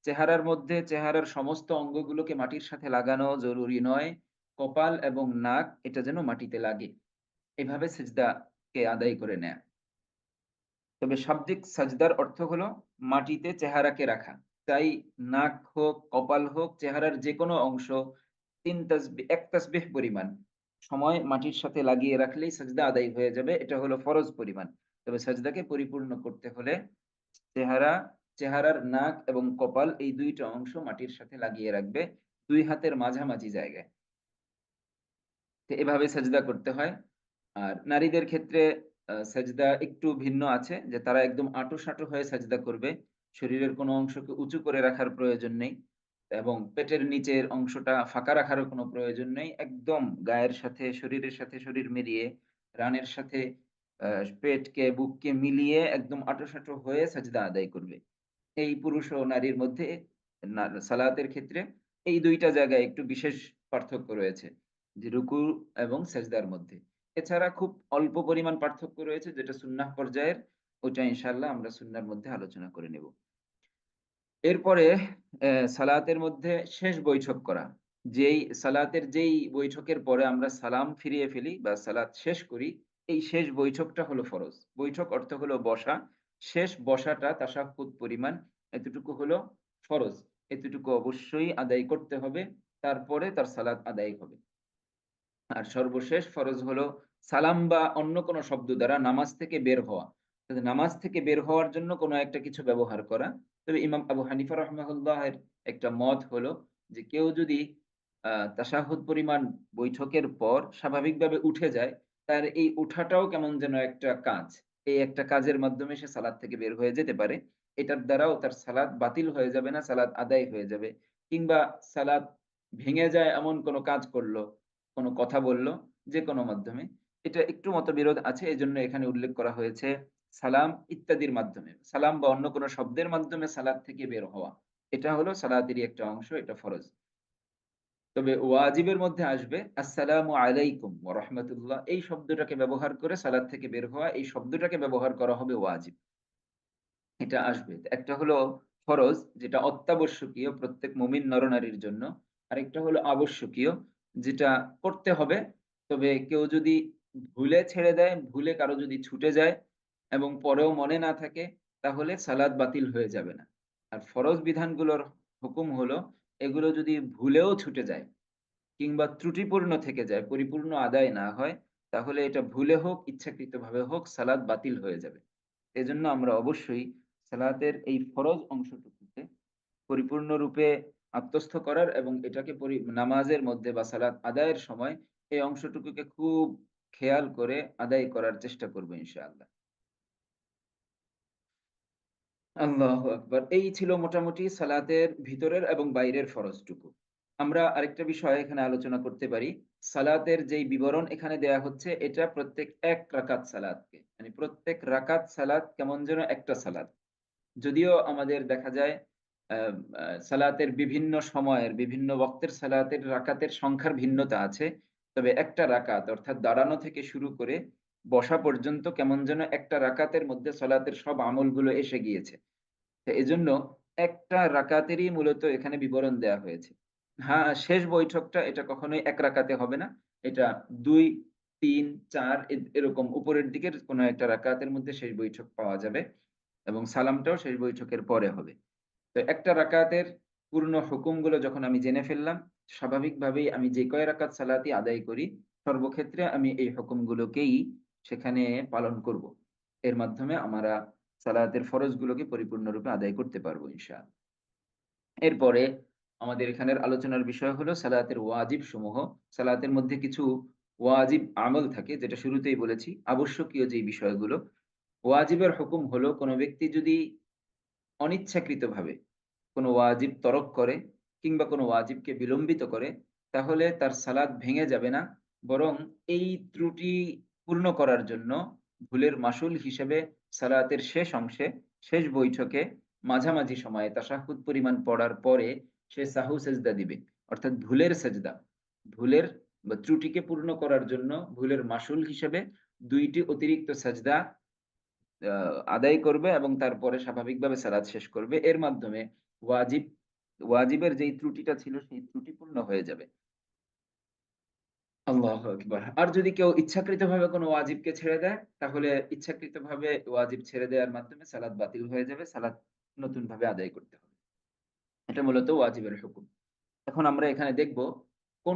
চেহারার মধ্যে চেহারার সমস্ত অঙ্গগুলোকে মাটির সাথে লাগানো জরুরি নয়। কপাল এবং নাক এটা যেন মাটিতে লাগে। এভাবে সিজদাকে আদায় করে নেয়া। তবে শাব্দিক সাজদার অর্থ হলো মাটিতে চেহারাকে রাখা। তাই নাক হোক, কপাল হোক, চেহারার যেকোনো অংশ ৩ ১ তাসবিহ পরিমাণ সময় মাটির সাথে লাগিয়ে রাখলেই সাজদা আদায় হয়ে যাবে। এটা হলো ফরজ পরিমাণ। তবে সাজদাকে পরিপূর্ণ করতে হলে চেহারা, চেহারার নাক এবং কপাল এই ২ টা অংশ মাটির সাথে লাগিয়ে রাখবে ২ হাতের মাঝামাঝি জায়গায়। তো এভাবে সেজদা করতে হয়। আর নারীদের ক্ষেত্রে সেজদা একটু ভিন্ন আছে যে তারা একদম আঁটু-সাঁটু হয়ে সেজদা করবে। শরীরের কোনো অংশকে উঁচু করে রাখার প্রয়োজন নেই এবং পেটের নিচের অংশটা ফাঁকা রাখারও কোনো প্রয়োজন নেই। একদম গায়ের সাথে শরীরের সাথে শরীর মিলিয়ে রানের সাথে আ পেটকে বুককে মিলিয়ে একদম আঁটু-সাঁটু হয়ে সেজদা আদায় করবে। এই পুরুষ ও নারীর মধ্যে সালাতের ক্ষেত্রে এই ২ টা জায়গায় একটু বিশেষ পার্থক্য রয়েছে। যে রুকু এবং সেজদার মধ্যে। এছাড়া খুব অল্প পরিমাণ পার্থক্য রয়েছে যেটা সুন্নাহ পর্যায়ের। ওইটা ইনশাআল্লাহ আমরা সুন্নাহর মধ্যে আলোচনা করে নেব। এরপরে সালাতের মধ্যে শেষ বৈঠক করা। যেই বৈঠকের পরে আমরা সালাম ফিরিয়ে ফেলি বা সালাত শেষ করি, এই শেষ বৈঠকটা হলো ফরজ। বৈঠক অর্থ হলো বসা। শেষ বসাটা তাশাহুদ পরিমাণ এতটুকু হলো ফরজ। এতটুকু অবশ্যই আদায় করতে হবে। তারপরে তার সালাত আদায় হবে। আর সর্বশেষ ফরজ হলো সালাম বা অন্য কোনো শব্দ দ্বারা নামাজ থেকে বের হওয়া। অর্থাৎ নামাজ থেকে বের হওয়ার জন্য কোনো একটা কিছু ব্যবহার করা। তবে ইমাম আবু হানিফা রাহিমাহুল্লাহের একটা মত হলো যে কেউ যদি তাশাহুদ পরিমাণ বৈঠকের পর স্বাভাবিকভাবে উঠে যায়, তার এই উঠাটাও কেমন যেন একটা কাজ। এই একটা কাজের মাধ্যমে সে সালাত থেকে বের হয়ে যেতে পারে। এটার দ্বারাও তার সালাত বাতিল হয়ে যাবে না, সালাত আদায় হয়ে যাবে। কিংবা সালাত ভেঙে যায় এমন কোনো কাজ করল কোনো কথা বলল, যেকোনো মাধ্যমে। এটা একটু মতবিরোধ আছে। এজন্য এখানে উল্লেখ করা হয়েছে সালাম ইত্যাদির মাধ্যমে, সালাম বা অন্য কোনো শব্দের মাধ্যমে সালাত থেকে বের হওয়া। এটা হলো সালাতেরই একটা অংশ, এটা ফরজ। তবে ওয়াজিবের মধ্যে আসবে আসসালামু আলাইকুম ওয়া রাহমাতুল্লাহ, এই শব্দটাকে ব্যবহার করে সালাত থেকে বের হওয়া, এই শব্দটাকে ব্যবহার করা হবে ওয়াজিব। এটা আসবে। একটা হলো ফরজ, যেটা অত্যাবশ্যকীয় প্রত্যেক মুমিন নরনারীর জন্য। আরেকটা হলো আবশ্যকীয়, যেটা করতে হবে। তবে কেউ যদি ভুলে ছেড়ে দেয়, ভুলে কারো যদি ছুটে যায় এবং পরেও মনে না থাকে, তাহলে সালাত বাতিল হয়ে যাবে না। আর ফরজ বিধানগুলোর হুকুম হলো, এগুলো যদি ভুলেও ছুটে যায় কিংবা ত্রুটিপূর্ণ থেকে যায়, পরিপূর্ণ আদায় না হয়, তাহলে এটা ভুলে হোক, ইচ্ছাকৃতভাবে হোক, সালাত বাতিল হয়ে যাবে। এজন্য আমরা অবশ্যই সালাতের এই ফরজ অংশটুকুকে পরিপূর্ণরূপে আত্মস্থ করার এবং এটাকে নামাজের মধ্যে বা সালাত আদায়ের সময় এই অংশটুকুকে খুব খেয়াল করে আদায় করার চেষ্টা করব ইনশাআল্লাহ। আল্লাহু আকবার! এই ছিল মোটামুটি সালাতের ভিতরের এবং বাইরের ফরজটুকু। আমরা আরেকটা বিষয় এখানে আলোচনা করতে পারি। সালাতের যেই বিবরণ এখানে দেয়া হচ্ছে, এটা প্রত্যেক ১ রাকাত সালাতকে। মানে প্রত্যেক রাকাত সালাত কেমন যেন একটা সালাত। যদিও আমাদের দেখা যায় আ আ সালাতের বিভিন্ন সময়ের বিভিন্ন ওয়াক্তের সালাতের রাকাতের সংখ্যার ভিন্নতা আছে। তবে একটা রাকাত অর্থাৎ দাঁড়ানো থেকে শুরু করে বসা পর্যন্ত কেমন যেন একটা রাকাতের মধ্যে সালাতের সব আমলগুলো এসে গিয়েছে। তো এজন্য একটা রাকাতেরই মূলত এখানে বিবরণ দেয়া হয়েছে। হ্যাঁ, শেষ বৈঠকটা এটা কখনোই ১ রাকাতে হবে না। এটা ২, ৩, ৪ এরকম উপরের দিকের কোনো একটা রাকাতের মধ্যে শেষ বৈঠক পাওয়া যাবে এবং সালামটাও শেষ বৈঠকের পরে হবে। তো একটা রাকাতের পূর্ণ হুকুমগুলো যখন আমি জেনে ফেললাম, স্বাভাবিকভাবেই আমি যে কয় রাকাত সালাতই আদায় করি, সর্বক্ষেত্রে আমি এই হুকুমগুলোকেই সেখানে পালন করব। এর মাধ্যমে আমরা সালাতের ফরজগুলোকে পরিপূর্ণরূপে আদায় করতে পারবো ইনশাআল্লাহ। এরপরে আমাদের এখানের আলোচনার বিষয় হলো সালাতের ওয়াজিব সমূহ। সালাতের মধ্যে কিছু ওয়াজিব আমল থাকে, যেটা শুরুতেই বলেছি, আবশ্যকীয় যেই বিষয়গুলো। ওয়াজিবের হুকুম হলো কোন ব্যক্তি যদি অনিচ্ছাকৃতভাবে কোনো ওয়াজিব তরক করে কিংবা কোনো ওয়াজিবকে বিলম্বিত করে, তাহলে তার সালাত ভেঙে যাবে না। বরং এই ত্রুটি পূর্ণ করার জন্য ভুলের মাসুল হিসেবে সালাতের শেষ অংশে, শেষ বৈঠকে মাঝামাঝি সময়ে তাশাহুদ পরিমাণ পড়ার পরে সে সাহু সেজদা দিবে। অর্থাৎ ভুলের সেজদা। ভুলের বা ত্রুটিকে পূর্ণ করার জন্য ভুলের মাসুল হিসেবে ২ টি অতিরিক্ত সাজদা আ আদায় করবে এবং তারপরে স্বাভাবিকভাবে সালাত শেষ করবে। এর মাধ্যমে ওয়াজিব ওয়াজিবের যেই ত্রুটিটা ছিল সেই ত্রুটি পূর্ণ হয়ে যাবে। আল্লাহু আকবার! আর যদি কেউ ইচ্ছাকৃতভাবে কোনো ওয়াজিবকে ছেড়ে দেয়, তাহলে ইচ্ছাকৃতভাবে ওয়াজিব ছেড়ে দেওয়ার মাধ্যমে সালাত বাতিল হয়ে যাবে। সালাত নতুনভাবে আদায় করতে হবে। এটা মূলত ওয়াজিবের হুকুম। এখন আমরা এখানে দেখব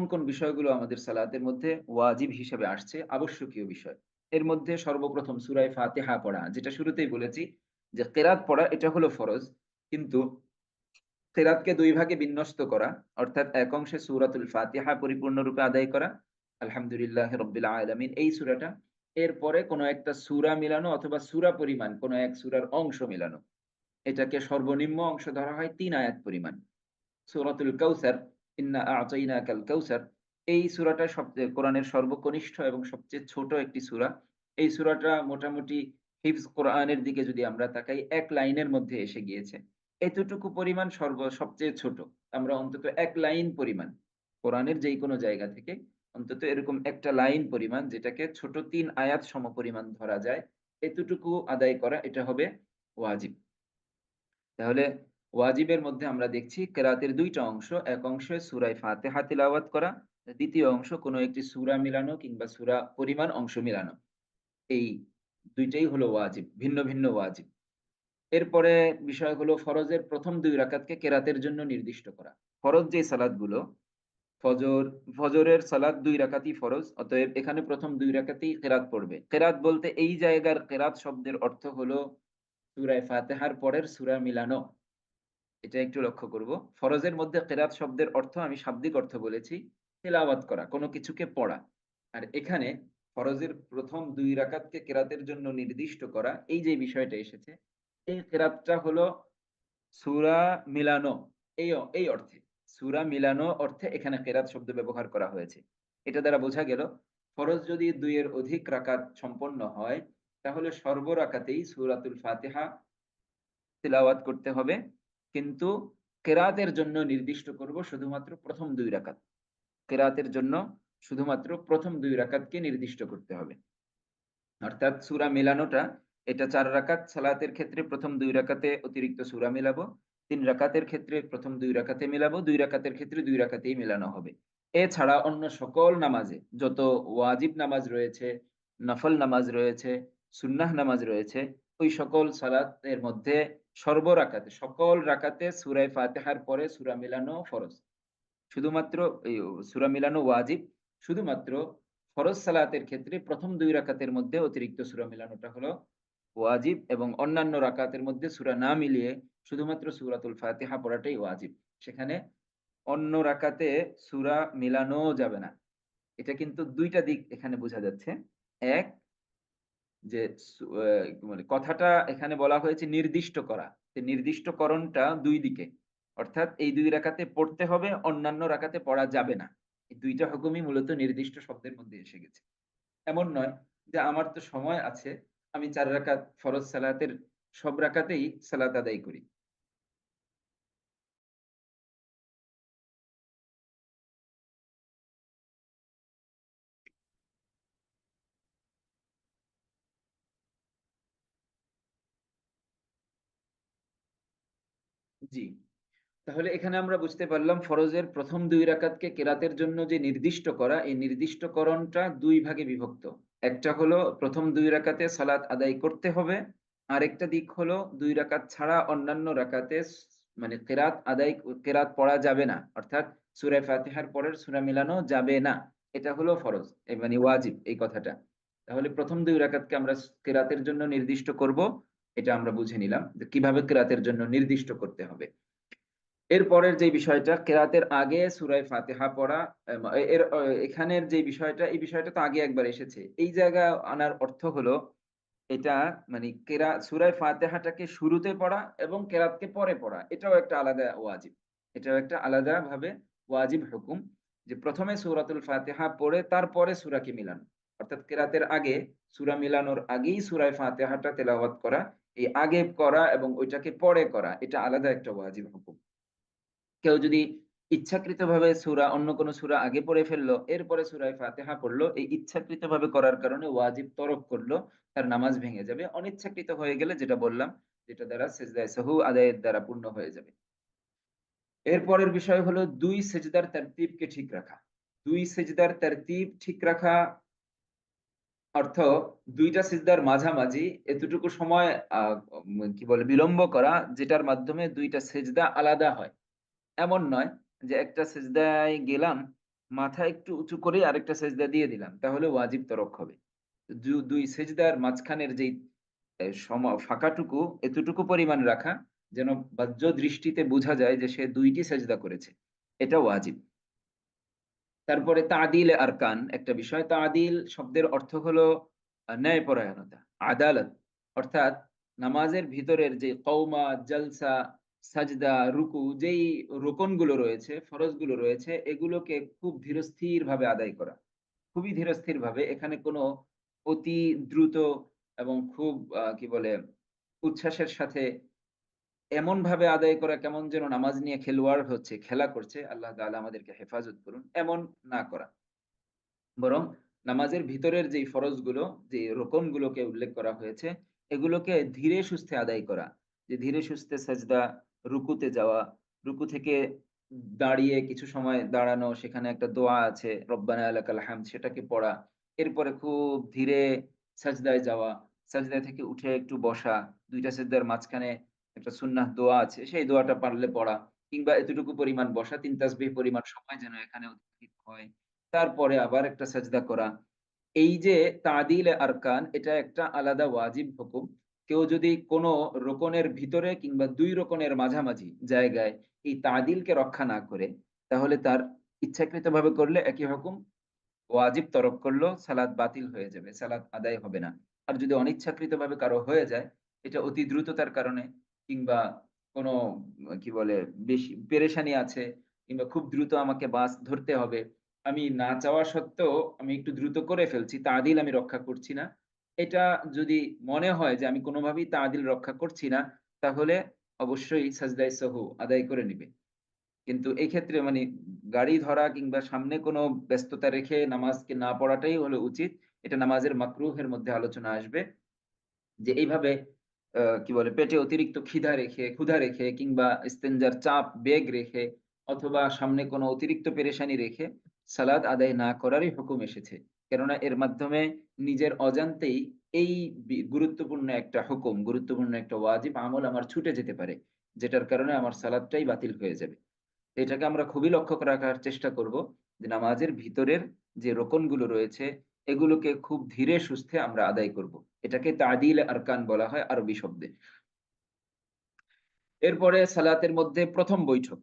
কোন বিষয়গুলো আমাদের সালাতের মধ্যে ওয়াজিব হিসেবে আসছে, আবশ্যকীয় বিষয়। এর মধ্যে সর্বপ্রথম সূরায়ে ফাতিহা পড়া, যেটা শুরুতেই বলেছি যে কেরাত পড়া এটা হলো ফরজ। কিন্তু কেরাতকে ২ ভাগে বিন্যস্ত করা, অর্থাৎ এক অংশে সূরাতুল ফাতিহা পরিপূর্ণরূপে আদায় করা, আলহামদুলিল্লাহি রাব্বিল আলামিন এই সূরাটা। এরপরে কোন একটা সূরা মিলানো অথবা সূরা পরিমাণ কোন এক সূরার অংশ মিলানো। এটাকে সর্বনিম্ন অংশ ধরা হয় ৩ আয়াত পরিমাণ। সূরাতুল কাউসার, ইন্না আ'তাইনাকাল কাউসার, এই সূরাটা সবচেয়ে কোরআনের সর্বকনিষ্ঠ এবং সবচেয়ে ছোট একটি সূরা। এই সূরাটা মোটামুটি হিফজ কোরআনের দিকে যদি আমরা তাকাই, ১ লাইনের মধ্যে এসে গিয়েছে। এতটুকু পরিমাণ সবচেয়ে ছোট। আমরা অন্তত ১ লাইন পরিমাণ কোরআনের যেকোনো জায়গা থেকে অন্তত এরকম একটা লাইন পরিমাণ, যেটাকে ছোট ৩ আয়াত সমপরিমাণ ধরা যায়, এতটুকু আদায় করা এটা হবে ওয়াজিব। তাহলে ওয়াজিবের মধ্যে আমরা দেখছি কেরাতের ২ টা অংশ। এক অংশে সূরায়ে ফাতিহা তিলাওয়াত করা, দ্বিতীয় অংশ কোন একটি সূরা মিলানো কিংবা সূরা পরিমাণ অংশ মিলানো। এই ২ টাই হলো ওয়াজিব, ভিন্ন ওয়াজিব। এরপরে বিষয় হলো ফরজের ১ম ২ রাকাতকে কেরাতের জন্য নির্দিষ্ট করা। ফরজ যে সালাতগুলো, ফজর, ফজরের সালাত ২ রাকাতই ফরজ। অতএব এখানে ১ম ২ রাকাতেই কেরাত পড়বে। কেরাত বলতে এই জায়গার কেরাত শব্দের অর্থ হলো সূরায়ে ফাতিহার পরের সূরা মিলানো। এটা একটু লক্ষ্য করব। ফরজের মধ্যে কেরাত শব্দের অর্থ আমি শাব্দিক অর্থ বলেছি, তেলাওয়াত করা, কোন কিছুকে পড়া। আর এখানে ফরজের ১ম ২ রাকাতকে কেরাতের জন্য নির্দিষ্ট করা, এই যে বিষয়টা এসেছে, এই কেরাতটা হলো সূরা মিলানো। এই অর্থে। সূরা মিলানো অর্থে এখানে কেরাত শব্দ ব্যবহার করা হয়েছে। এটা দ্বারা বোঝা গেল ফরজ যদি ২ এর অধিক রাকাত সম্পন্ন হয়, তাহলে সর্বরাকাতেই সূরাতুল ফাতিহা তিলাওয়াত করতে হবে। কিন্তু কেরাতের জন্য নির্দিষ্ট করব শুধুমাত্র ১ম ২ রাকাত। কেরাতের জন্য শুধুমাত্র ১ম ২ রাকাতকে নির্দিষ্ট করতে হবে। অর্থাৎ সূরা মেলানোটা এটা ৪ রাকাত সালাতের ক্ষেত্রে ১ম ২ রাকাতে অতিরিক্ত সূরা মেলাবো। ৩ রাকাতের ক্ষেত্রে ১ম ২ রাকাতে মেলাবো, ২ রাকাতের ক্ষেত্রে ২ রাকাতেই মেলানো হবে। এছাড়া অন্য সকল নামাজে যত ওয়াজিব নামাজ রয়েছে, নফল নামাজ রয়েছে, সুন্নাহ নামাজ রয়েছে, ওই সকল সালাতের মধ্যে সর্বরাকাতে সকল রাকাতে সূরায়ে ফাতিহার পরে সূরা মেলানো ফরজ। শুধুমাত্র এই সূরা মিলানো ওয়াজিব। শুধুমাত্র ফরজ সালাতের ক্ষেত্রে ১ম ২ রাকাতের মধ্যে অতিরিক্ত সূরা মিলানোটা হলো ওয়াজিব এবং অন্যান্য রাকাতের মধ্যে সূরা না মিলিয়ে শুধুমাত্র সূরাতুল ফাতিহা পড়াটাই ওয়াজিব। সেখানে অন্য রাকাতে সূরা মিলানোও যাবে না। এটা কিন্তু ২ টা দিক এখানে বোঝা যাচ্ছে। এক যে মানে কথাটা এখানে বলা হয়েছে নির্দিষ্ট করা। নির্দিষ্টকরণটা ২ দিকে। অর্থাৎ এই ২ রাকাতে পড়তে হবে, অন্যান্য রাকাতে পড়া যাবে না। এই ২ টা হুকুমই মূলত নির্দিষ্ট শব্দের মধ্যে এসে গেছে। এমন নয় যে আমার তো সময় আছে, আমি ৪ রাকাত ফরজ সালাতের সব রাকাতেই সালাত আদায় করি। জি। তাহলে এখানে আমরা বুঝতে পারলাম ফরজের ১ম ২ রাকাতকে কেরাতের জন্য যে নির্দিষ্ট করা, এই নির্দিষ্টকরণটা ২ ভাগে বিভক্ত। একটা হলো ১ম ২ রাকাতে সালাত আদায় করতে হবে। আরেকটা দিক হলো ২ রাকাত ছাড়া অন্যান্য রাকাতে মানে কেরাত পড়া যাবে না। অর্থাৎ সূরা ফাতিহার পরের সূরা মিলানো যাবে না। এটা হলো ফরজ। মানে ওয়াজিব এই কথাটা। তাহলে ১ম ২ রাকাতকে আমরা কেরাতের জন্য নির্দিষ্ট করব। এটা আমরা বুঝে নিলাম যে কিভাবে কেরাতের জন্য নির্দিষ্ট করতে হবে। এরপরের যে বিষয়টা কেরাতের আগে সূরায়ে ফাতিহা পড়া এম এর এখানের যে বিষয়টা, এই বিষয়টা তো আগে একবার এসেছে। এই জায়গায় আনার অর্থ হলো এটা মানে সূরায়ে ফাতিহাটাকে শুরুতে পড়া এবং কেরাতকে পরে পড়া। এটাও একটা আলাদা ওয়াজিব। এটাও একটা আলাদাভাবে ওয়াজিব হুকুম যে ১ম এ সূরাতুল ফাতিহা পড়ে তারপরে সূরাকে মিলানো। অর্থাৎ কেরাতের আগে সূরা মিলানোর আগেই সূরায়ে ফাতিহাটা তেলাওয়াত করা। এই আগে করা এবং ওইটাকে পরে করা এটা আলাদা একটা ওয়াজিব হুকুম। কেউ যদি ইচ্ছাকৃতভাবে অন্য কোন সূরা আগে পড়ে ফেললো, এরপরে সূরায়ে ফাতিহা পড়লো, এই ইচ্ছাকৃতভাবে করার কারণে ওয়াজিব তরক করলো, তার নামাজ ভেঙে যাবে। অনিচ্ছাকৃত হয়ে গেলে যেটা বললাম, যেটা দ্বারা সেজদায়ে সাহু আদায়ের দ্বারা পূর্ণ হয়ে যাবে। এরপরের বিষয় হলো ২ সেজদার তারতিবকে ঠিক রাখা। ২ সেজদার তারতিব ঠিক রাখা অর্থ ২ টা সিজদার মাঝামাঝি এতটুকু সময় আ কি বলে বিলম্ব করা যেটার মাধ্যমে ২ টা সেজদা আলাদা হয়। এমন নয় যে একটা সেজদায় গেলাম, মাথা একটু উঁচু করে আরেকটা সেজদা দিয়ে দিলাম। তাহলে ওয়াজিব তরক হবে। ২ সেজদার মাঝখানের যেই ফাঁকাটুকু এতটুকু পরিমাণ রাখা যেন বাহ্য দৃষ্টিতে বোঝা যায় যে সে ২ টি সেজদা করেছে। এটা ওয়াজিব। তারপরে তাদিল আরকান একটা বিষয়। তাদিল শব্দের অর্থ হলো ন্যায়পরায়ণতা, আদালত। অর্থাৎ নামাজের ভিতরের যে কওমা, জালসা, সাজদা, রুকু যেই রোকনগুলো রয়েছে, ফরজগুলো রয়েছে এগুলোকে খুব ধীরস্থিরভাবে আদায় করা। খুবই ধীরস্থিরভাবে এখানে কোনো অতি দ্রুত এবং খুব কি বলে উচ্ছ্বাসের সাথে এমনভাবে আদায় করা কেমন যেন নামাজ নিয়ে খেলোয়াড় হচ্ছে, খেলা করছে। আল্লাহ তাআলা আমাদেরকে হেফাজত করুন। এমন না করা। বরং নামাজের ভিতরের যেই ফরজগুলো, যে রোকনগুলোকে উল্লেখ করা হয়েছে, এগুলোকে ধীরে সুস্থে আদায় করা। যে ধীরে সুস্থে সেজদা, রুকুতে যাওয়া, রুকু থেকে দাঁড়িয়ে কিছু সময় দাঁড়ানো, সেখানে একটা দোয়া আছে, রব্বানা লাকাল হামদ সেটাকে পড়া। এরপরে খুব ধীরে সাজদায় যাওয়া, সাজদা থেকে উঠে একটু বসা, ২ টা সেজদার মাঝখানে একটা সুন্নাহ দোয়া আছে, সেই দোয়াটা পারলে পড়া। কিংবা এতটুকু পরিমাণ বসা, ৩ তাসবিহ পরিমাণ সময় যেন এখানে অতিবাহিত হয়। তারপরে আবার একটা সাজদা করা। এই যে তাদিল আরকান এটা একটা আলাদা ওয়াজিব হুকুম। কেউ যদি কোন রোকনের ভিতরে কিংবা ২ রোকনের মাঝামাঝি জায়গায় এই তাদিলকে রক্ষা না করে, তাহলে তার ইচ্ছাকৃতভাবে করলে একই হুকুম, ওয়াজিব তরক করলো, সালাত বাতিল হয়ে যাবে। সালাত আদায় হবে না। আর যদি অনিচ্ছাকৃতভাবে কারো হয়ে যায়, এটা অতি দ্রুততার কারণে কিংবা কোনো কি বলে বেশি পেরেশানি আছে কিংবা খুব দ্রুত আমাকে বাস ধরতে হবে। আমি না চাওয়া সত্ত্বেও আমি একটু দ্রুত করে ফেলছি। তাদিল আমি রক্ষা করছি না। এটা যদি মনে হয় যে আমি কোনোভাবেই তাআদিল রক্ষা করছি না, তাহলে অবশ্যই সাজদায়ে সাহু আদায় করে নিবে। কিন্তু এই ক্ষেত্রে মানে গাড়ি ধরা কিংবা সামনে কোনো ব্যস্ততা রেখে নামাজকে না পড়াটাই হলো উচিত। এটা নামাজের মাকরুহের মধ্যে আলোচনা আসবে। যে এইভাবে কি বলে পেটে অতিরিক্ত ক্ষুধা রেখে কিংবা ইস্তেঞ্জার চাপ, বেগ রেখে অথবা সামনে কোনো অতিরিক্ত পেরেশানি রেখে সালাত আদায় না করারই হুকুম এসেছে। কেননা এর মাধ্যমে নিজের অজান্তেই এই গুরুত্বপূর্ণ একটা হুকুম, গুরুত্বপূর্ণ একটা ওয়াজিব আমল আমার ছুটে যেতে পারে। যেটার কারণে আমার সালাতটাই বাতিল হয়ে যাবে। এটাকে আমরা খুবই লক্ষ্য রাখার চেষ্টা করব যে নামাজের ভিতরের যে রোকনগুলো রয়েছে এগুলোকে খুব ধীরে সুস্থে আমরা আদায় করব। এটাকে তাদিল আরকান বলা হয় আরবি শব্দে। এরপরে সালাতের মধ্যে ১ম বৈঠক।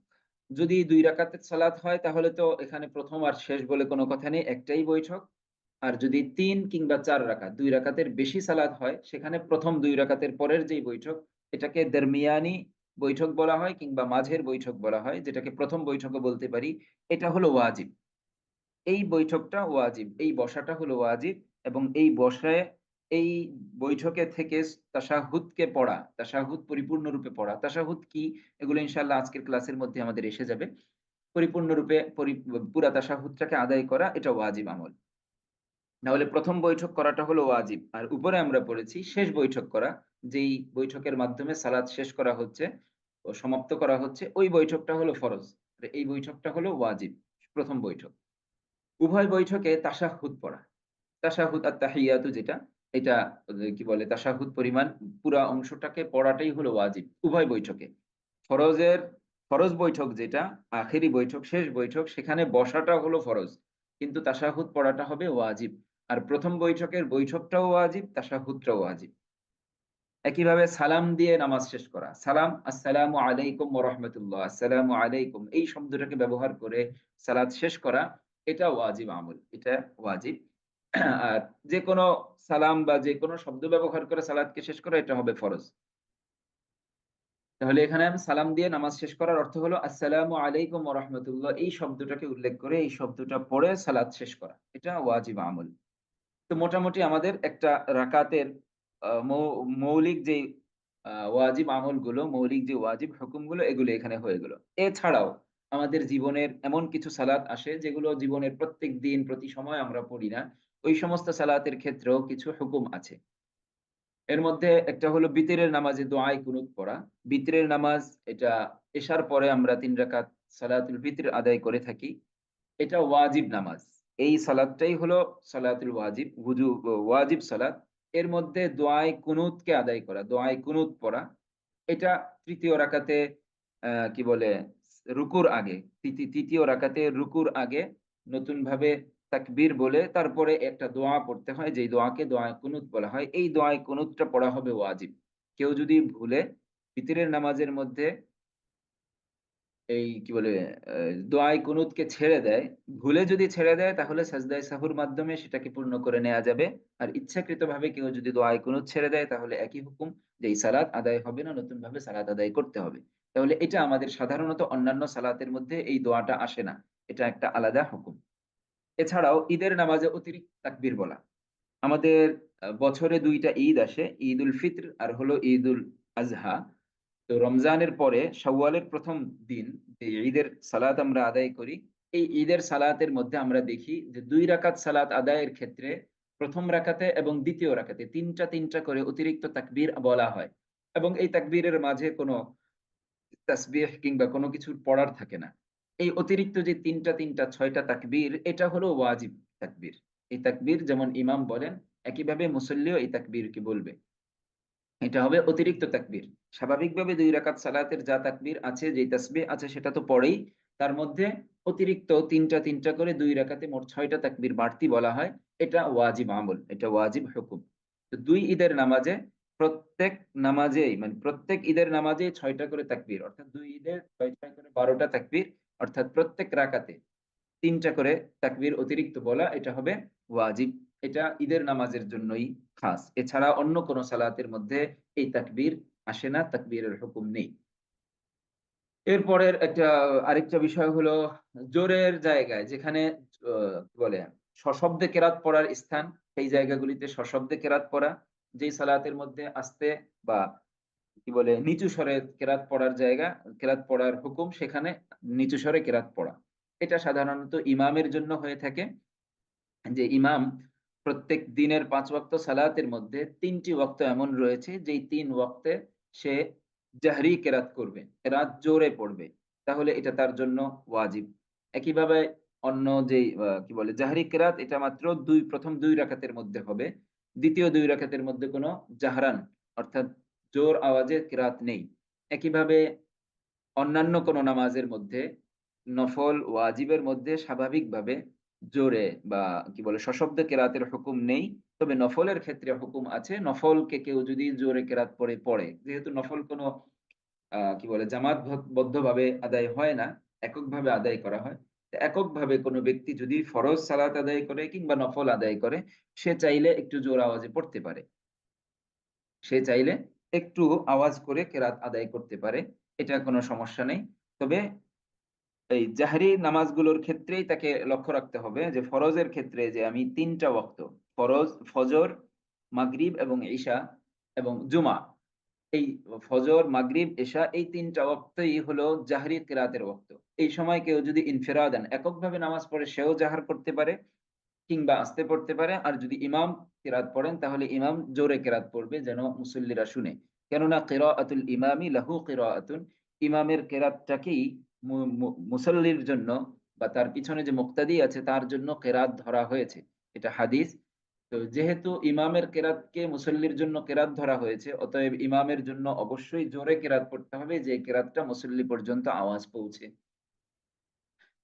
যদি ২ রাকাতের সালাত হয় তাহলে তো এখানে ১ম আর শেষ বলে কোনো কথা নেই, একটাই বৈঠক। আর যদি ৩ কিংবা ৪ রাকাত, ২ রাকাতের বেশি সালাত হয় সেখানে ১ম ২ রাকাতের পরের যেই বৈঠক এটাকে দরমিয়ানি বৈঠক বলা হয় কিংবা মাঝের বৈঠক বলা হয়, যেটাকে ১ম বৈঠকও বলতে পারি। এটা হলো ওয়াজিব। এই বৈঠকটা ওয়াজিব। এই বসাটা হলো ওয়াজিব এবং এই বসায় এই বৈঠকে থেকে তাশাহুদকে পড়া, তাশাহুদ পরিপূর্ণরূপে পড়া। তাশাহুদ কি? এগুলো ইনশাআল্লাহ আজকের ক্লাসের মধ্যে আমাদের এসে যাবে। পরিপূর্ণরূপে পুরা তাশাহুদটাকে আদায় করা এটা ওয়াজিব আমল। নাহলে ১ম বৈঠক করাটা হলো ওয়াজিব। আর উপরে আমরা পড়েছি শেষ বৈঠক করা। যেই বৈঠকের মাধ্যমে সালাত শেষ করা হচ্ছে ও সমাপ্ত করা হচ্ছে, ওই বৈঠকটা হলো ফরজ। আর এই বৈঠকটা হলো ওয়াজিব, ১ম বৈঠক। উভয় বৈঠকে তাশাহুদ পড়া। তাশাহুদ আত-তাহিয়াতু যেটা, এটা কি বলে তাশাহুদ পরিমাণ পুরা অংশটাকে পড়াটাই হলো ওয়াজিব উভয় বৈঠকে। ফরজের ফরজ বৈঠক যেটা, আখেরি বৈঠক, শেষ বৈঠক সেখানে বসাটা হলো ফরজ। কিন্তু তাশাহুদ পড়াটা হবে ওয়াজিব। আর ১ম বৈঠকের বৈঠকটাও ওয়াজিব, তাশাহুদটাও ওয়াজিব। একইভাবে সালাম দিয়ে নামাজ শেষ করা। সালাম, আসসালামু আলাইকুম ওয়া রাহমাতুল্লাহ, আসসালামু আলাইকুম এই শব্দটাকে ব্যবহার করে সালাত শেষ করা এটা ওয়াজিব আমল। এটা ওয়াজিব। আর যেকোনো সালাম বা যেকোনো শব্দ ব্যবহার করে সালাতকে শেষ করা এটা হবে ফরজ। তাহলে এখানে আমি সালাম দিয়ে নামাজ শেষ করার অর্থ হলো আসসালামু আলাইকুম ওয়া রাহমাতুল্লাহ এই শব্দটাকে উল্লেখ করে এই শব্দটা পড়ে সালাত শেষ করা। এটা ওয়াজিব আমল। তো মোটামুটি আমাদের একটা রাকাতের মৌলিক যেই ওয়াজিব আমলগুলো, মৌলিক যে ওয়াজিব হুকুমগুলো এগুলো এখানে হয়ে গেল। এছাড়াও আমাদের জীবনের এমন কিছু সালাত আসে যেগুলো জীবনের প্রত্যেক দিন প্রতি সময় আমরা পড়ি না। ওই সমস্ত সালাতের ক্ষেত্রেও কিছু হুকুম আছে। এর মধ্যে একটা হলো বিতরের নামাজে দোয়ায়ে কুনুত পড়া। বিতরের নামাজ এটা এশার পরে আমরা ৩ রাকাত সালাতুল ফিতর আদায় করে থাকি। এটা ওয়াজিব নামাজ। এই সালাতটাই হলো সালাতুল ওয়াজিব, ওয়াজিব সালাত। এর মধ্যে দোয়ায়ে কুনুতকে আদায় করা, দোয়ায়ে কুনুত পড়া। এটা ৩য় রাকাতে কি বলে রুকুর আগে, ৩য় রাকাতে রুকুর আগে নতুনভাবে তাকবীর বলে তারপরে একটা দোয়া পড়তে হয় যেই দোয়াকে দোয়ায়ে কুনুত বলা হয়। এই দোয়ায়ে কুনুতটা পড়া হবে ওয়াজিব। কেউ যদি ভুলে ফিতরের নামাজের মধ্যে এই কি বলে দোয়ায়ে কুনুতকে ছেড়ে দেয়, ভুলে যদি ছেড়ে দেয় তাহলে সাজদায়ে সাহুর মাধ্যমে সেটাকে পূর্ণ করে নেয়া যাবে। আর ইচ্ছাকৃতভাবে কেউ যদি দোয়ায়ে কুনুত ছেড়ে দেয় তাহলে একই হুকুম যে এই সালাত আদায় হবে না, নতুনভাবে সালাত আদায় করতে হবে। তাহলে এটা আমাদের সাধারণত অন্যান্য সালাতের মধ্যে এই দোয়াটা আসে না। এটা একটা আলাদা হুকুম। এছাড়াও ঈদের নামাজে অতিরিক্ত তাকবীর বলা। আমাদের বছরে ২ টা ঈদ আসে। ঈদুল ফিত্র আর হলো ঈদুল আজহা। তো রমজানের পরে শাওয়ালের ১ম দিন যে ঈদের সালাত আমরা আদায় করি, এই ঈদের সালাতের মধ্যে আমরা দেখি যে ২ রাকাত সালাত আদায়ের ক্ষেত্রে ১ম রাকাতে এবং ২য় রাকাতে ৩ টা ৩ টা করে অতিরিক্ত তাকবীর বলা হয়। এবং এই তাকবীরের মাঝে কোনো তাসবিহ কিংবা কোনো কিছু পড়ার থাকে না। এই অতিরিক্ত যে ৩ টা ৩ টা ৬ টা তাকবীর এটা হলো ওয়াজিব তাকবীর। এই তাকবীর যেমন ইমাম বলেন, একইভাবে মুসল্লিও এই তাকবীরকে বলবে। এটা হবে অতিরিক্ত তাকবীর। স্বাভাবিকভাবে ২ রাকাত সালাতের যা তাকবীর আছে, যেই তাসবিহ আছে সেটা তো পড়েই। তার মধ্যে অতিরিক্ত ৩ টা ৩ টা করে ২ রাকাতে মোট ৬ টা তাকবীর বাড়তি বলা হয়। এটা ওয়াজিব আমল। এটা ওয়াজিব হুকুম। তো ২ ঈদের নামাজে প্রত্যেক নামাজেই মানে প্রত্যেক ঈদের নামাজেই ৬ টা করে তাকবীর। অর্থাৎ ২ ঈদের ৬ করে ১২ টা তাকবীর। অর্থাৎ প্রত্যেক রাকাতে ৩ টা করে তাকবীর অতিরিক্ত বলা এটা হবে ওয়াজিব। এটা ঈদের নামাজের জন্যই খাস। এছাড়া অন্য কোন সালাতের মধ্যে এই তাকবীর আসে না, তাকবীরের হুকুম নেই। এরপরের আরেকটা বিষয় হলো জোরের জায়গায় যেখানে কি বলে সশব্দে কেরাত পড়ার স্থান, সেই জায়গাগুলিতে সশব্দে কেরাত পড়া, যেই সালাতের মধ্যে আস্তে বা কি বলে নিচু স্বরে কেরাত পড়ার জায়গা, কেরাত পড়ার হুকুম সেখানে নিচু স্বরে কেরাত পড়া। এটা সাধারণত ইমামের জন্য হয়ে থাকে যে ইমাম প্রত্যেক দিনের ৫ ওয়াক্ত সালাতের মধ্যে ৩ টি ওয়াক্ত এমন রয়েছে যেই ৩ ওয়াক্তে সে জাহরি কেরাত করবে। কেরাত জোরে পড়বে। তাহলে এটা তার জন্য ওয়াজিব। একইভাবে অন্য যেই কি বলে জাহরি কেরাত এটা মাত্র ১ম ২ রাকাতের মধ্যে হবে। দ্বিতীয় ২ রাকাতের মধ্যে কোনো জাহরান অর্থাৎ জোর আওয়াজে কেরাত নেই। একইভাবে অন্যান্য কোনো নামাজের মধ্যে নফল ওয়াজিবের মধ্যে স্বাভাবিকভাবে জোরে বা কি বলে সশব্দে কেরাতের হুকুম নেই। তবে নফলের ক্ষেত্রে হুকুম আছে। নফলকে কেউ যদি জোরে কেরাত পড়ে, যেহেতু নফল কোনো কি বলে বদ্ধভাবে আদায় হয় না, এককভাবে আদায় করা হয়। তো এককভাবে কোনো ব্যক্তি যদি ফরজ সালাত আদায় করে কিংবা নফল আদায় করে, সে চাইলে একটু জোর আওয়াজে পড়তে পারে। সে চাইলে একটু আওয়াজ করে কেরাত আদায় করতে পারে। এটা কোনো সমস্যা নেই। তবে এই জাহরি নামাজগুলোর ক্ষেত্রেই তাকে লক্ষ্য রাখতে হবে যে ফরজের ক্ষেত্রে যে আমি ৩ টা ওয়াক্ত ফরজ, ফজর, মাগরিব এবং ইশা এবং জুমা। এই ফজর, মাগরিব, এশা এই ৩ টা ওয়াক্তই হলো জাহরি কিরাতের ওয়াক্ত। এই সময় কেউ যদি ইনফিরাদান এককভাবে নামাজ পড়ে সেও জাহার করতে পারে কিংবা আস্তে পড়তে পারে। আর যদি ইমাম কেরাত পড়েন তাহলে ইমাম জোরে কেরাত পড়বে যেন মুসল্লিরা শুনে। কেননা কিরাআতুল ইমামি লাহু কিরাআতুন, ইমামের কেরাতটাকেই মুসল্লির জন্য বা তার পিছনে যে মুক্তাদি আছে তার জন্য কেরাত ধরা হয়েছে। এটা হাদিস। তো যেহেতু ইমামের কেরাতকে মুসল্লির জন্য কেরাত ধরা হয়েছে, অতএব ইমামের জন্য অবশ্যই জোরে কেরাত পড়তে হবে যে কেরাতটা মুসল্লি পর্যন্ত আওয়াজ পৌঁছে।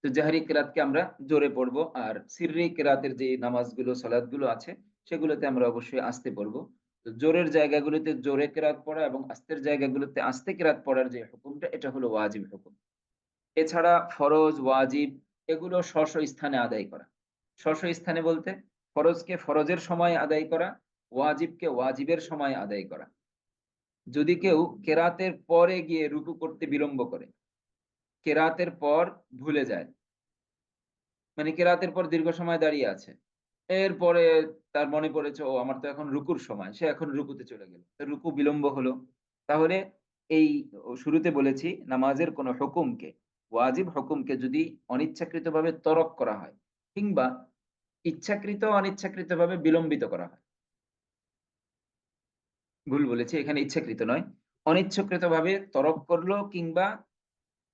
তো জাহরি কেরাতকে আমরা জোরে পড়বো। আর সিররি কেরাতের যে নামাজগুলো, সালাতগুলো আছে সেগুলোতে আমরা অবশ্যই আস্তে পড়বো। তো জোরের জায়গাগুলোতে জোরে কেরাত পড়া এবং আস্তের জায়গাগুলোতে আস্তে কেরাত পড়ার যে হুকুমটা এটা হলো ওয়াজিব হুকুম। এছাড়া ফরজ, ওয়াজিব এগুলো স্ব স্থানে আদায় করা। স্থানে বলতে ফরজকে ফরজের সময় আদায় করা, ওয়াজিবকে ওয়াজিবের সময় আদায় করা। যদি কেউ কেরাতের পরে গিয়ে রুকু করতে বিলম্ব করে, কেরাতের পর ভুলে যায়, মানে কেরাতের পর দীর্ঘ সময় দাঁড়িয়ে আছে। এরপরে তার মনে পড়েছে, ও আমার তো এখন রুকুর সময়। সে এখন রুকুতে চলে গেল। তো রুকু বিলম্ব হলো। তাহলে এই শুরুতে বলেছি নামাজের কোন হুকুমকে, ওয়াজিব হুকুমকে যদি অনিচ্ছাকৃতভাবে তরক করা হয় কিংবা ইচ্ছাকৃত অনিচ্ছাকৃতভাবে বিলম্বিত করা হয়। ভুল বলেছি, এখানে ইচ্ছাকৃত নয়। অনিচ্ছাকৃতভাবে তরক করলো কিংবা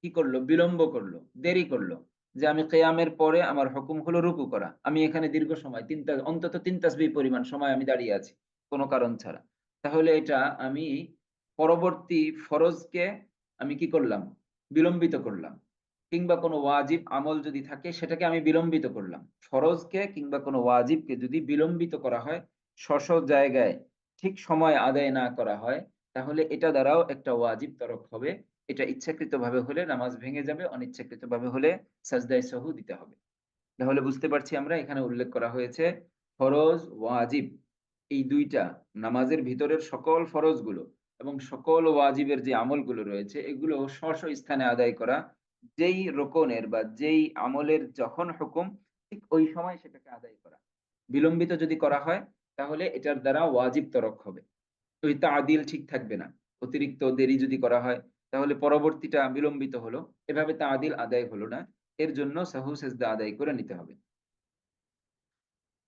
কি করলো? বিলম্ব করলো, দেরি করলো। যে আমি কেয়ামের পরে আমার হুকুম হলো রুকু করা। আমি এখানে দীর্ঘ সময় অন্তত ৩ তাসবিহ পরিমাণ সময় আমি দাঁড়িয়ে আছি, কোন কারণ ছাড়া। তাহলে এটা আমি পরবর্তী ফরজকে আমি কি করলাম? বিলম্বিত করলাম। কিংবা কোনো ওয়াজিব আমল যদি থাকে সেটাকে আমি বিলম্বিত করলাম। ফরজকে কিংবা কোনো ওয়াজিবকে যদি বিলম্বিত করা হয়, জায়গায় ঠিক সময় আদায় না করা হয়, তাহলে এটা দ্বারাও একটা ওয়াজিব তরক হবে। এটা ইচ্ছাকৃতভাবে হলে নামাজ ভেঙে যাবে, অনিচ্ছাকৃতভাবে হলে সাজদায়ে সহু দিতে হবে। তাহলে বুঝতে পারছি আমরা এখানে উল্লেখ করা হয়েছে ফরজ, ওয়াজিব এই ২ টা নামাজের ভিতরের সকল ফরজগুলো এবং সকল ওয়াজিবের যে আমলগুলো রয়েছে এগুলো স্থানে আদায় করা। যেই রোকনের বা যেই আমলের যখন হুকুম ঠিক ওই সময় সেটাকে আদায় করা। বিলম্বিত যদি করা হয় তাহলে এটার দ্বারা ওয়াজিব তরক হবে। ওই তাআদিল ঠিক থাকবে না। অতিরিক্ত দেরি যদি করা হয় তাহলে পরবর্তীটা বিলম্বিত হলো। এভাবে তাআদিল আদায় হলো না। এর জন্য সাহু সেজদা আদায় করে নিতে হবে।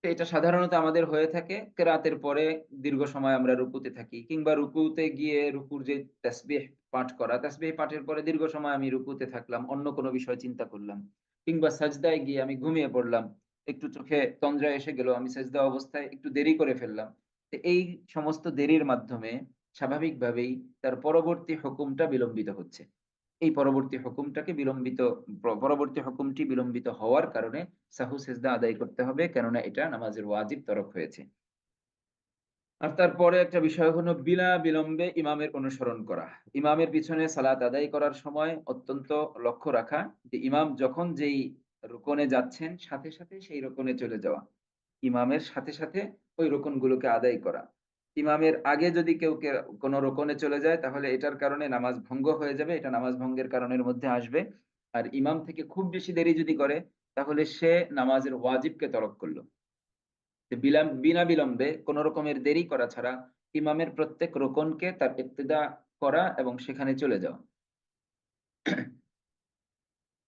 তো এটা সাধারণত আমাদের হয়ে থাকে কেরাতের পরে দীর্ঘ সময় আমরা রুকুতে থাকি কিংবা রুকুতে গিয়ে রুকুর যে তাসবিহ পাঠ করা, তাসবিহ পাঠের পরে দীর্ঘ সময় আমি রুকুতে থাকলাম, অন্য কোনো বিষয় চিন্তা করলাম। কিংবা সাজদায় গিয়ে আমি ঘুমিয়ে পড়লাম। একটু চোখে তন্দ্রা এসে গেল, আমি সেজদা অবস্থায় একটু দেরি করে ফেললাম। তো এই সমস্ত দেরির মাধ্যমে স্বাভাবিকভাবেই তার পরবর্তী হুকুমটা বিলম্বিত হচ্ছে। এই পরবর্তী হুকুমটি বিলম্বিত হওয়ার কারণে সাহু সেজদা আদায় করতে হবে, কেননা এটা নামাজের ওয়াজিব তরক হয়েছে। আর তারপরে একটা বিষয় হলো বিনা বিলম্বে ইমামের অনুসরণ করা। ইমামের পিছনে সালাত আদায় করার সময় অত্যন্ত লক্ষ্য রাখা যে ইমাম যখন যেই রুকনে যাচ্ছেন সাথে সাথে সেই রুকনে চলে যাওয়া। ইমামের সাথে সাথে ওই রুকনগুলোকে আদায় করা। ইমামের আগে যদি কেউ কোনো রুকনে চলে যায় তাহলে এটার কারণে নামাজ ভঙ্গ হয়ে যাবে। এটা নামাজ ভঙ্গের কারণের মধ্যে আসবে। আর ইমাম থেকে খুব বেশি দেরি যদি করে তাহলে সে নামাজের ওয়াজিবকে তরক করল। যে বিনা বিলম্বে কোন রকমের দেরি করা ছাড়া ইমামের প্রত্যেক রোকনকে তার ইক্তেদা করা এবং সেখানে চলে যাওয়া।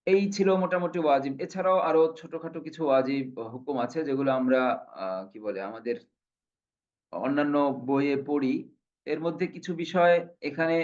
এই ছিল মোটামুটি ওয়াজিব। এছাড়াও আরো ছোটখাটো কিছু ওয়াজিব হুকুম আছে যেগুলো আমরা কি বলে আমাদের অন্যান্য বইয়ে পড়ি। এর মধ্যে কিছু বিষয় এখানে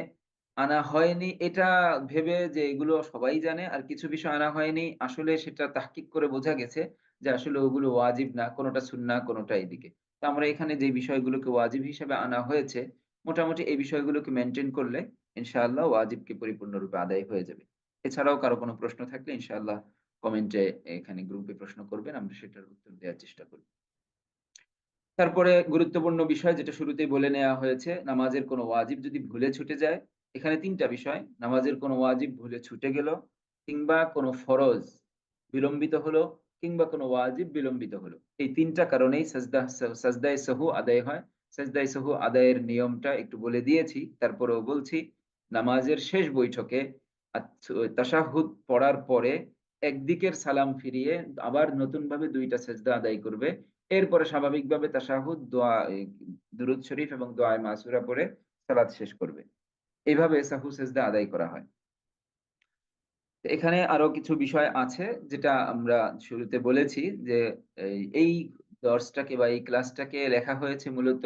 আনা হয়নি এটা ভেবে যে এগুলো সবাই জানে। আর কিছু বিষয় আনা হয়নি আসলে সেটা তাহকিক করে বোঝা গেছে যে আসলে ওগুলো ওয়াজিব না, কোনটা সুন্নাহ কোনটা এদিকে। তো আমরা এখানে যে বিষয়গুলোকে ওয়াজিব হিসেবে আনা হয়েছে, মোটামুটি এই বিষয়গুলোকে মেইনটেইন করলে ইনশাআল্লাহ ওয়াজিবকে পরিপূর্ণরূপে আদায় হয়ে যাবে। এছাড়াও কারো কোনো প্রশ্ন থাকলে ইনশাআল্লাহ কমেন্টে এখানে গ্রুপে প্রশ্ন করবেন। আমরা সেটার উত্তর দেওয়ার চেষ্টা করব। তারপরে গুরুত্বপূর্ণ বিষয় যেটা শুরুতেই বলে নেয়া হয়েছে, নামাজের কোনো ওয়াজিব যদি ভুলে ছুটে যায়, এখানে ৩ টা বিষয়। নামাজের কোনো ওয়াজিব ভুলে ছুটে গেল, কিংবা কোনো ফরজ বিলম্বিত হলো, কিংবা কোনো ওয়াজিব বিলম্বিত হলো। এই ৩ টা কারণেই সাজদায়ে সাহু আদায় হয়। সাজদায়ে সাহু আদায়ের নিয়মটা একটু বলে দিয়েছি। তারপরেও বলছি, নামাজের শেষ বৈঠকে তাশাহুদ পড়ার পরে একদিকের সালাম ফিরিয়ে আবার নতুনভাবে ২ টা সেজদা আদায় করবে। এরপরে স্বাভাবিকভাবে তাশাহুদ, দুরূদ শরীফ এবং দোয়ায়ে মাসুরা পড়ে সালাত শেষ করবে। এভাবে সাহু সেজদা আদায় করা হয়। তো এখানে আরো কিছু বিষয় আছে যেটা আমরা শুরুতে বলেছি যে এই দর্সটাকে বা এই ক্লাসটাকে লেখা হয়েছে মূলত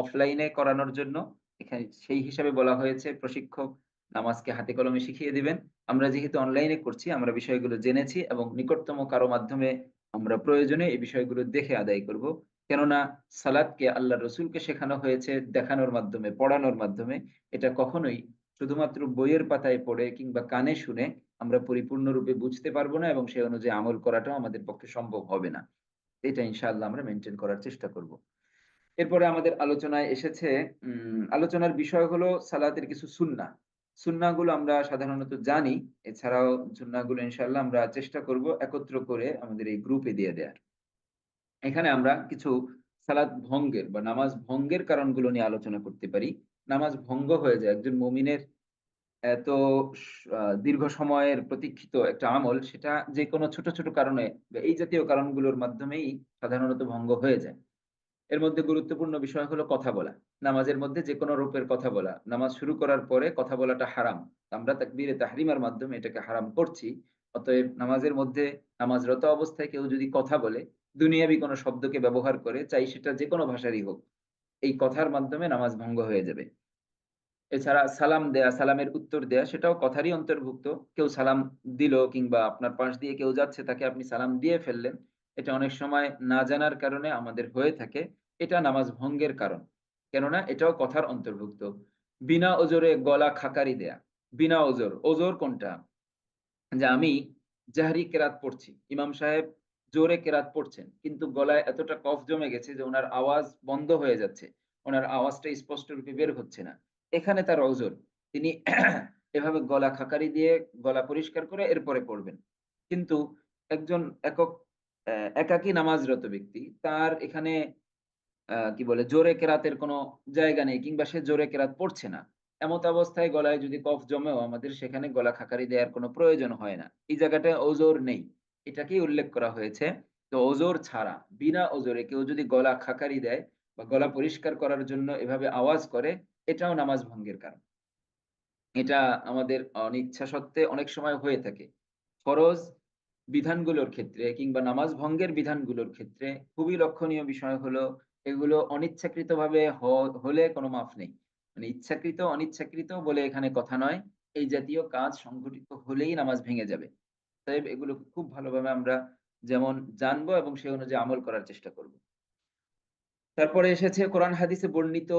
অফলাইনে করানোর জন্য। এখানে সেই হিসাবে বলা হয়েছে প্রশিক্ষক নামাজকে হাতে কলমে শিখিয়ে দিবেন। আমরা যেহেতু অনলাইনে করছি আমরা বিষয়গুলো জেনেছি এবং নিকটতম কারো মাধ্যমে আমরা প্রয়োজনে এই বিষয়গুলো দেখে আদায় করব। কেননা সালাতকে আল্লাহর রাসূলকে শেখানো হয়েছে দেখানোর মাধ্যমে, পড়ানোর মাধ্যমে। এটা কখনোই শুধুমাত্র বইয়ের পাতায় পড়ে কিংবা কানে শুনে আমরা পরিপূর্ণরূপে বুঝতে পারবো না এবং সে অনুযায়ী আমল করাটাও আমাদের পক্ষে সম্ভব হবে না। এটা ইনশাআল্লাহ আমরা মেইনটেইন করার চেষ্টা করব। এরপরে আমাদের আলোচনায় এসেছে আলোচনার বিষয় হলো সালাতের কিছু সুন্নাহ। সুন্নাহগুলো আমরা সাধারণত জানি। এছাড়াও সুন্নাহগুলো ইনশাআল্লাহ আমরা চেষ্টা করব একত্র করে আমাদের এই গ্রুপে দিয়ে দেয়ার। এখানে আমরা কিছু সালাত ভঙ্গের বা নামাজ ভঙ্গের কারণগুলো নিয়ে আলোচনা করতে পারি। নামাজ ভঙ্গ হয়ে যায় একজন মুমিনের এত দীর্ঘ সময়ের প্রতীক্ষিত একটা আমল সেটা যেকোনো ছোট, ছোট কারণে বা এই জাতীয় কারণগুলোর মাধ্যমেই সাধারণত ভঙ্গ হয়ে যায়। এর মধ্যে গুরুত্বপূর্ণ বিষয় হলো কথা বলা। নামাজের মধ্যে যেকোনো রূপের কথা বলা। নামাজ শুরু করার পরে কথা বলাটা হারাম। আমরা তাকবীরে তাহরিমার মাধ্যমে এটাকে হারাম করছি। অতএব নামাজের মধ্যে নামাজরত অবস্থায় কেউ যদি কথা বলে, দুনিয়াবি কোনো শব্দকে ব্যবহার করে, চাই সেটা যেকোনো ভাষারই হোক, এই কথার মাধ্যমে নামাজ ভঙ্গ হয়ে যাবে। এছাড়া সালাম দেয়া, সালামের উত্তর দেয়া সেটাও কথারই অন্তর্ভুক্ত। কেউ সালাম দিল কিংবা আপনার পাশ দিয়ে কেউ যাচ্ছে তাকে আপনি সালাম দিয়ে ফেললেন। এটা অনেক সময় না জানার কারণে আমাদের হয়ে থাকে। এটা নামাজ ভঙ্গের কারণ। কেননা এটাও কথার অন্তর্ভুক্ত। বিনা ওজরে গলা খাকারি দেয়া। বিনা ওজর, ওজর কোনটা? যে আমি জাহরি কেরাত পড়ছি। ইমাম সাহেব জোরে কেরাত পড়ছেন। কিন্তু গলায় এতটা কফ জমে গেছে যে উনার আওয়াজ বন্ধ হয়ে যাচ্ছে। উনার আওয়াজটা স্পষ্টরূপে বের হচ্ছে না। এখানে তার ওযর। তিনি এভাবে গলা খাকারি দিয়ে গলা পরিষ্কার করে এরপরে পড়বেন। কিন্তু একজন একক একাকী নামাজরত ব্যক্তি তার এখানে কি বলে জোরে কেরাতের কোনো জায়গা নেই কিংবা সে জোরে কেরাত পড়ছে না। এমত অবস্থায় গলায় যদি কফ জমেও আমাদের সেখানে গলা খাকারি দেওয়ার কোনো প্রয়োজন হয় না। এই জায়গাটায় ওজর নেই। এটাকেই উল্লেখ করা হয়েছে। তো ওজর ছাড়া বিনা ওজরে কেউ যদি গলা খাকারি দেয় বা গলা পরিষ্কার করার জন্য এভাবে আওয়াজ করে, এটাও নামাজ ভঙ্গের কারণ। এটা আমাদের অনিচ্ছা সত্ত্বে অনেক সময় হয়ে থাকে। ফরজ বিধানগুলোর ক্ষেত্রে কিংবা নামাজ ভঙ্গের বিধানগুলোর ক্ষেত্রে খুবই লক্ষণীয় বিষয় হলো এগুলো অনিচ্ছাকৃতভাবে হলে কোনো মাফ নেই। মানে ইচ্ছাকৃত, অনিচ্ছাকৃত বলে এখানে কথা নয়। এই জাতীয় কাজ সংঘটিত হলেই নামাজ ভেঙে যাবে। অতএব এগুলোকে খুব ভালোভাবে আমরা যেমন জানবো এবং সে অনুযায়ী আমল করার চেষ্টা করব। তারপরে এসেছে কোরআন হাদিসে বর্ণিত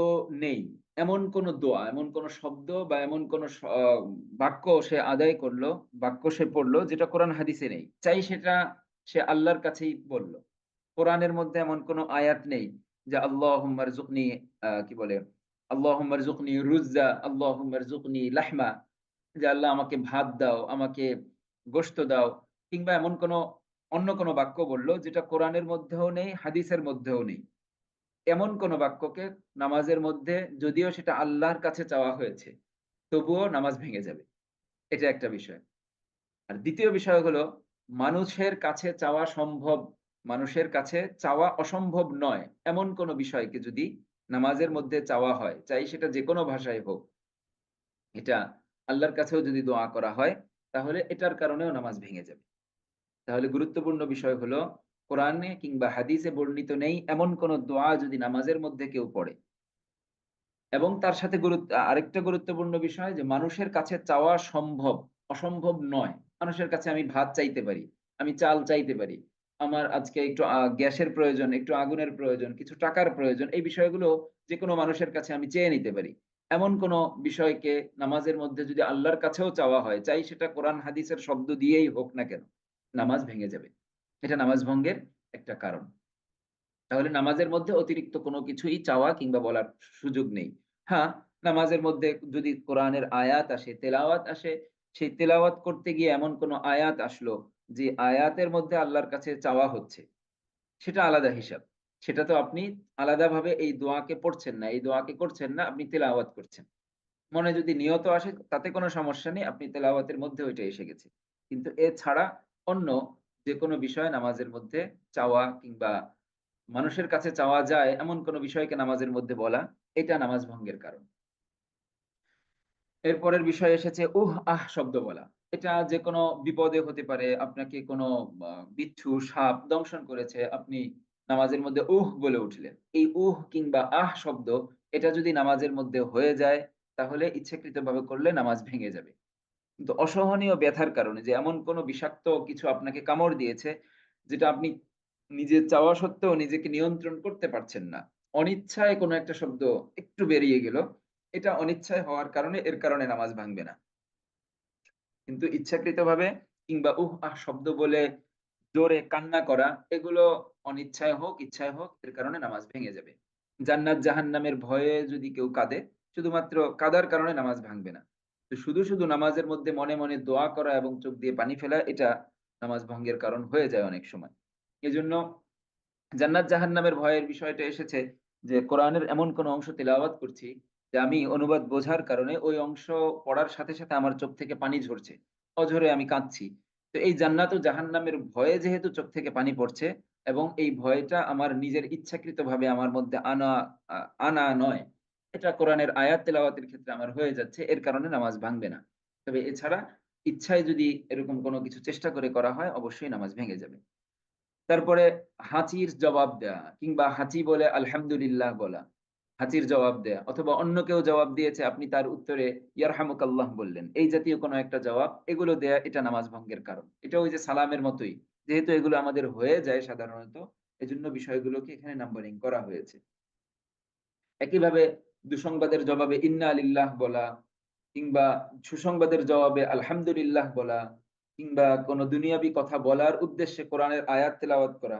নেই। এমন কোন দোয়া, এমন কোন শব্দ বা এমন কোন বাক্য সে আদায় করলো, বাক্য সে পড়লো যেটা কোরআন হাদিসে নেই। চাই সেটা সে আল্লাহর কাছেই বলল। কোরআনের মধ্যে এমন কোন আয়াত নেই যে আল্লাহুম্মা রযুকনি কি বলে? আল্লাহুম্মা রযুকনি রুজ্জা, আল্লাহুম্মা রযুকনি লাহমা যে আল্লাহ আমাকে ভাত দাও, আমাকে গোশত দাও কিংবা এমন কোন অন্য কোন বাক্য বলল যেটা কোরআনের মধ্যেও নেই, হাদিসের মধ্যেও নেই। এমন কোন বাক্যকে নামাজের মধ্যে যদিও সেটা আল্লাহর কাছে চাওয়া হয়েছে, তবুও নামাজ ভেঙে যাবে। এটা একটা বিষয়। আর ২য় বিষয় হলো মানুষের কাছে চাওয়া সম্ভব মানুষের কাছে চাওয়া অসম্ভব নয় এমন কোন বিষয়কে যদি নামাজের মধ্যে চাওয়া হয়, চাই সেটা যেকোনো ভাষায় হোক, এটা আল্লাহর কাছেও যদি দোয়া করা হয়, তাহলে এটার কারণেও নামাজ ভেঙে যাবে। তাহলে গুরুত্বপূর্ণ বিষয় হলো কোরআনে কিংবা হাদিসে বর্ণিত নেই এমন কোন দোয়া যদি নামাজের মধ্যে কেউ পড়ে এবং তার সাথে আরেকটা গুরুত্বপূর্ণ বিষয় যে মানুষের কাছে চাওয়া সম্ভব, অসম্ভব নয়। মানুষের কাছে আমি ভাত চাইতে পারি, আমি চাল চাইতে পারি। আমার আজকে একটু গ্যাসের প্রয়োজন, একটু আগুনের প্রয়োজন, কিছু টাকার প্রয়োজন। এই বিষয়গুলো যেকোনো মানুষের কাছে আমি চেয়ে নিতে পারি। এমন কোন বিষয়কে নামাজের মধ্যে যদি আল্লাহর কাছেও চাওয়া হয়, চাই সেটা কোরআন হাদিসের শব্দ দিয়েই হোক না কেন, নামাজ ভেঙে যাবে। এটা নামাজ ভঙ্গের একটা কারণ। তাহলে নামাজের মধ্যে অতিরিক্ত কোনো কিছুই চাওয়া কিংবা বলার সুযোগ নেই। হ্যাঁ, নামাজের মধ্যে যদি কোরআনের আয়াত আসে, তেলাওয়াত আসে, সেই তেলাওয়াত করতে গিয়ে এমন কোনো আয়াত আসলো যে আয়াতের মধ্যে আল্লাহর কাছে চাওয়া হচ্ছে, সেটা আলাদা হিসাব। সেটা তো আপনি আলাদাভাবে এই দোয়াকে পড়ছেন না, এই দোয়াকে করছেন না, আপনি তেলাওয়াত করছেন। মনে যদি নিয়ত আসে তাতে কোনো সমস্যা নেই, আপনি তেলাওয়াতের মধ্যে ওইটা এসে গেছে। কিন্তু এছাড়া অন্য যেকোনো বিষয় নামাজের মধ্যে চাওয়া কিংবা মানুষের কাছে চাওয়া যায় এমন কোন বিষয়কে নামাজের মধ্যে বলা, এটা নামাজ ভঙ্গের কারণ। এর পরের বিষয় এসেছে উহ, আহ শব্দ বলা। এটা যেকোনো বিপদে হতে পারে। আপনাকে কোনো বিচ্ছু, সাপ দংশন করেছে। আপনি নামাজের মধ্যে উহ বলে উঠলেন। এই উহ কিংবা আহ শব্দ এটা যদি নামাজের মধ্যে হয়ে যায়, তাহলে ইচ্ছাকৃতভাবে করলে নামাজ ভেঙে যাবে। কিন্তু অসহনীয় ব্যথার কারণে যে এমন কোনো বিষাক্ত কিছু আপনাকে কামড় দিয়েছে, যেটা আপনি নিজের চাওয়া সত্ত্বেও নিজেকে নিয়ন্ত্রণ করতে পারছেন না। অনিচ্ছায় কোনো একটা শব্দ একটু বেরিয়ে গেল। এটা অনিচ্ছায় হওয়ার কারণে এর কারণে নামাজ ভাঙবে না। কিন্তু ইচ্ছাকৃতভাবে কিংবা উহ, আহ শব্দ বলে জোরে কান্না করা এগুলো অনিচ্ছায় হোক, ইচ্ছায় হোক এর কারণে নামাজ ভেঙে যাবে। জান্নাত জাহান্নামের ভয়ে যদি কেউ কাঁদে, শুধুমাত্র কাঁদার কারণে নামাজ ভাঙবে না। তো শুধু নামাজের মধ্যে মনে, মনে দোয়া করা এবং চোখ দিয়ে পানি ফেলা এটা নামাজ ভঙ্গের কারণ হয়ে যায় অনেক সময়। এজন্য জান্নাত জাহান্নামের ভয়ের বিষয়টা এসেছে যে কোরআনের এমন কোন অংশ তিলাওয়াত করছি যে আমি অনুবাদ বোঝার কারণে ওই অংশ পড়ার সাথে, সাথে আমার চোখ থেকে পানি ঝরছে। অঝরে আমি কাঁদছি। তো এই জান্নাত ও জাহান্নামের ভয়ে যেহেতু চোখ থেকে পানি পড়ছে এবং এই ভয়টা আমার নিজের ইচ্ছাকৃতভাবে আমার মধ্যে আনা নয়। এটা কোরআনের আয়াত তেলাওয়াতের ক্ষেত্রে আমার হয়ে যাচ্ছে। এর কারণে নামাজ ভাঙবে না। তবে এছাড়া ইচ্ছায় যদি এরকম কোন কিছু চেষ্টা করে করা হয় অবশ্যই নামাজ ভেঙে যাবে। তারপরে হাঁচির জবাব দেয়া কিংবা হাঁচি বলে আলহামদুলিল্লাহ বলা। হাঁচির জবাব দেয়া অথবা অন্য কেউ জবাব দিয়েছে আপনি তার উত্তরে ইয়ারহামুকাল্লাহ বললেন। এই জাতীয় কোনো একটা জবাব এগুলো দেয়া এটা নামাজ ভঙ্গের কারণ। এটা ওই যে সালামের মতোই। যেহেতু এগুলো আমাদের হয়ে যায় সাধারণত এজন্য বিষয়গুলোকে এখানে নাম্বারিং করা হয়েছে। একইভাবে দুঃসংবাদের জবাবে ইন্না লিল্লাহ বলা কিংবা সুসংবাদের জবাবে আলহামদুলিল্লাহ বলা কিংবা কোন দুনিয়াবি কথা বলার উদ্দেশ্যে কোরআনের আয়াত তেলাওয়াত করা।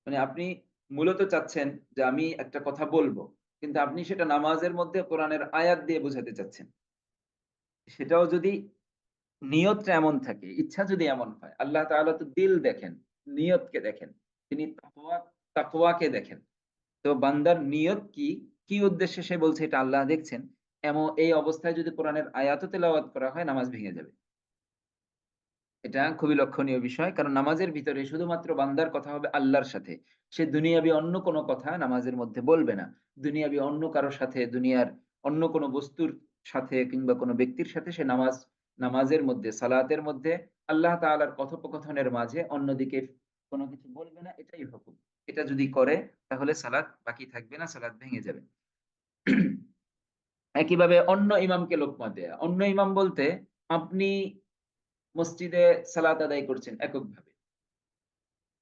মানে আপনি মূলত চাচ্ছেন যে আমি একটা কথা বলবো। কিন্তু আপনি সেটা নামাজের মধ্যে কোরআনের আয়াত দিয়ে বোঝাতে চাচ্ছেন। সেটাও যদি নিয়তটা এমন থাকে, ইচ্ছা যদি এমন হয়, আল্লাহ তাআলা তো দিল দেখেন, নিয়তকে দেখেন। তিনি তাকওয়াকে দেখেন। তো বান্দার নিয়ত কি, কি উদ্দেশ্যে সে বলছে এটা আল্লাহ দেখছেন। এই অবস্থায় যদি কোরআনের আয়াতও তেলাওয়াত করা হয় নামাজ ভেঙে যাবে। এটা খুবই লক্ষণীয় বিষয়। কারণ নামাজের ভিতরে শুধুমাত্র বান্দার কথা হবে আল্লাহর সাথে। সে দুনিয়াবি অন্য কোন কথা নামাজের মধ্যে বলবে না। দুনিয়াবি অন্য কারো সাথে, দুনিয়ার অন্য কোন বস্তুর সাথে কিংবা কোন ব্যক্তির সাথে সে নামাজের মধ্যে, সালাতের মধ্যে আল্লাহ তাআলার কথোপকথনের মাঝে অন্যদিকে কোন কিছু বলবে না, এটাই হুকুম। এটা যদি করে তাহলে সালাত বাকি থাকবে না, সালাত ভেঙে যাবে। একইভাবে অন্য ইমামকে লোকমা দেয়া। অন্য ইমাম বলতে আপনি মসজিদে সালাত আদায় করছেন এককভাবে।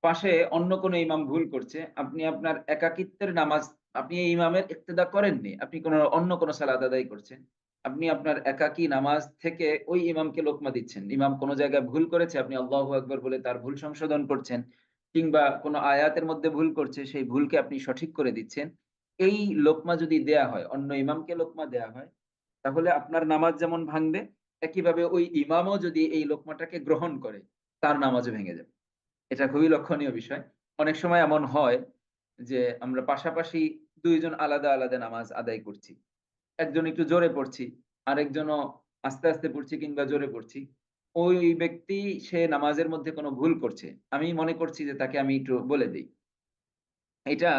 পাশে অন্য কোনো ইমাম ভুল করছে। আপনি আপনার একাকিত্বের নামাজ আপনি এই ইমামের ইক্তেদা করেননি। আপনি অন্য কোনো সালাত আদায় করছেন। আপনি আপনার একাকী নামাজ থেকে ওই ইমামকে লোকমা দিচ্ছেন। ইমাম কোন জায়গায় ভুল করেছে, আপনি আল্লাহু আকবার বলে তার ভুল সংশোধন করছেন। কিংবা কোন আয়াতের মধ্যে ভুল করছে, সেই ভুলকে আপনি সঠিক করে দিচ্ছেন। এই লোকমা যদি দেয়া হয়, অন্য ইমামকে লোকমা দেয়া হয়, তাহলে আপনার নামাজ যেমন ভাঙবে, একইভাবে ওই ইমামও যদি এই লোকমাটাকে গ্রহণ করে, তার নামাজও ভেঙে যাবে। এটা খুবই লক্ষণীয় বিষয়। অনেক সময় এমন হয় যে আমরা পাশাপাশি ২ জন আলাদা, আলাদা নামাজ আদায় করছি। একজন একটু জোরে পড়ছি, আরেকজনও আস্তে, আস্তে পড়ছি কিংবা জোরে পড়ছি। ওই ব্যক্তি সে নামাজের মধ্যে কোনো ভুল করছে। আমি মনে করছি যে তাকে আমি একটু বলে দেই। এটা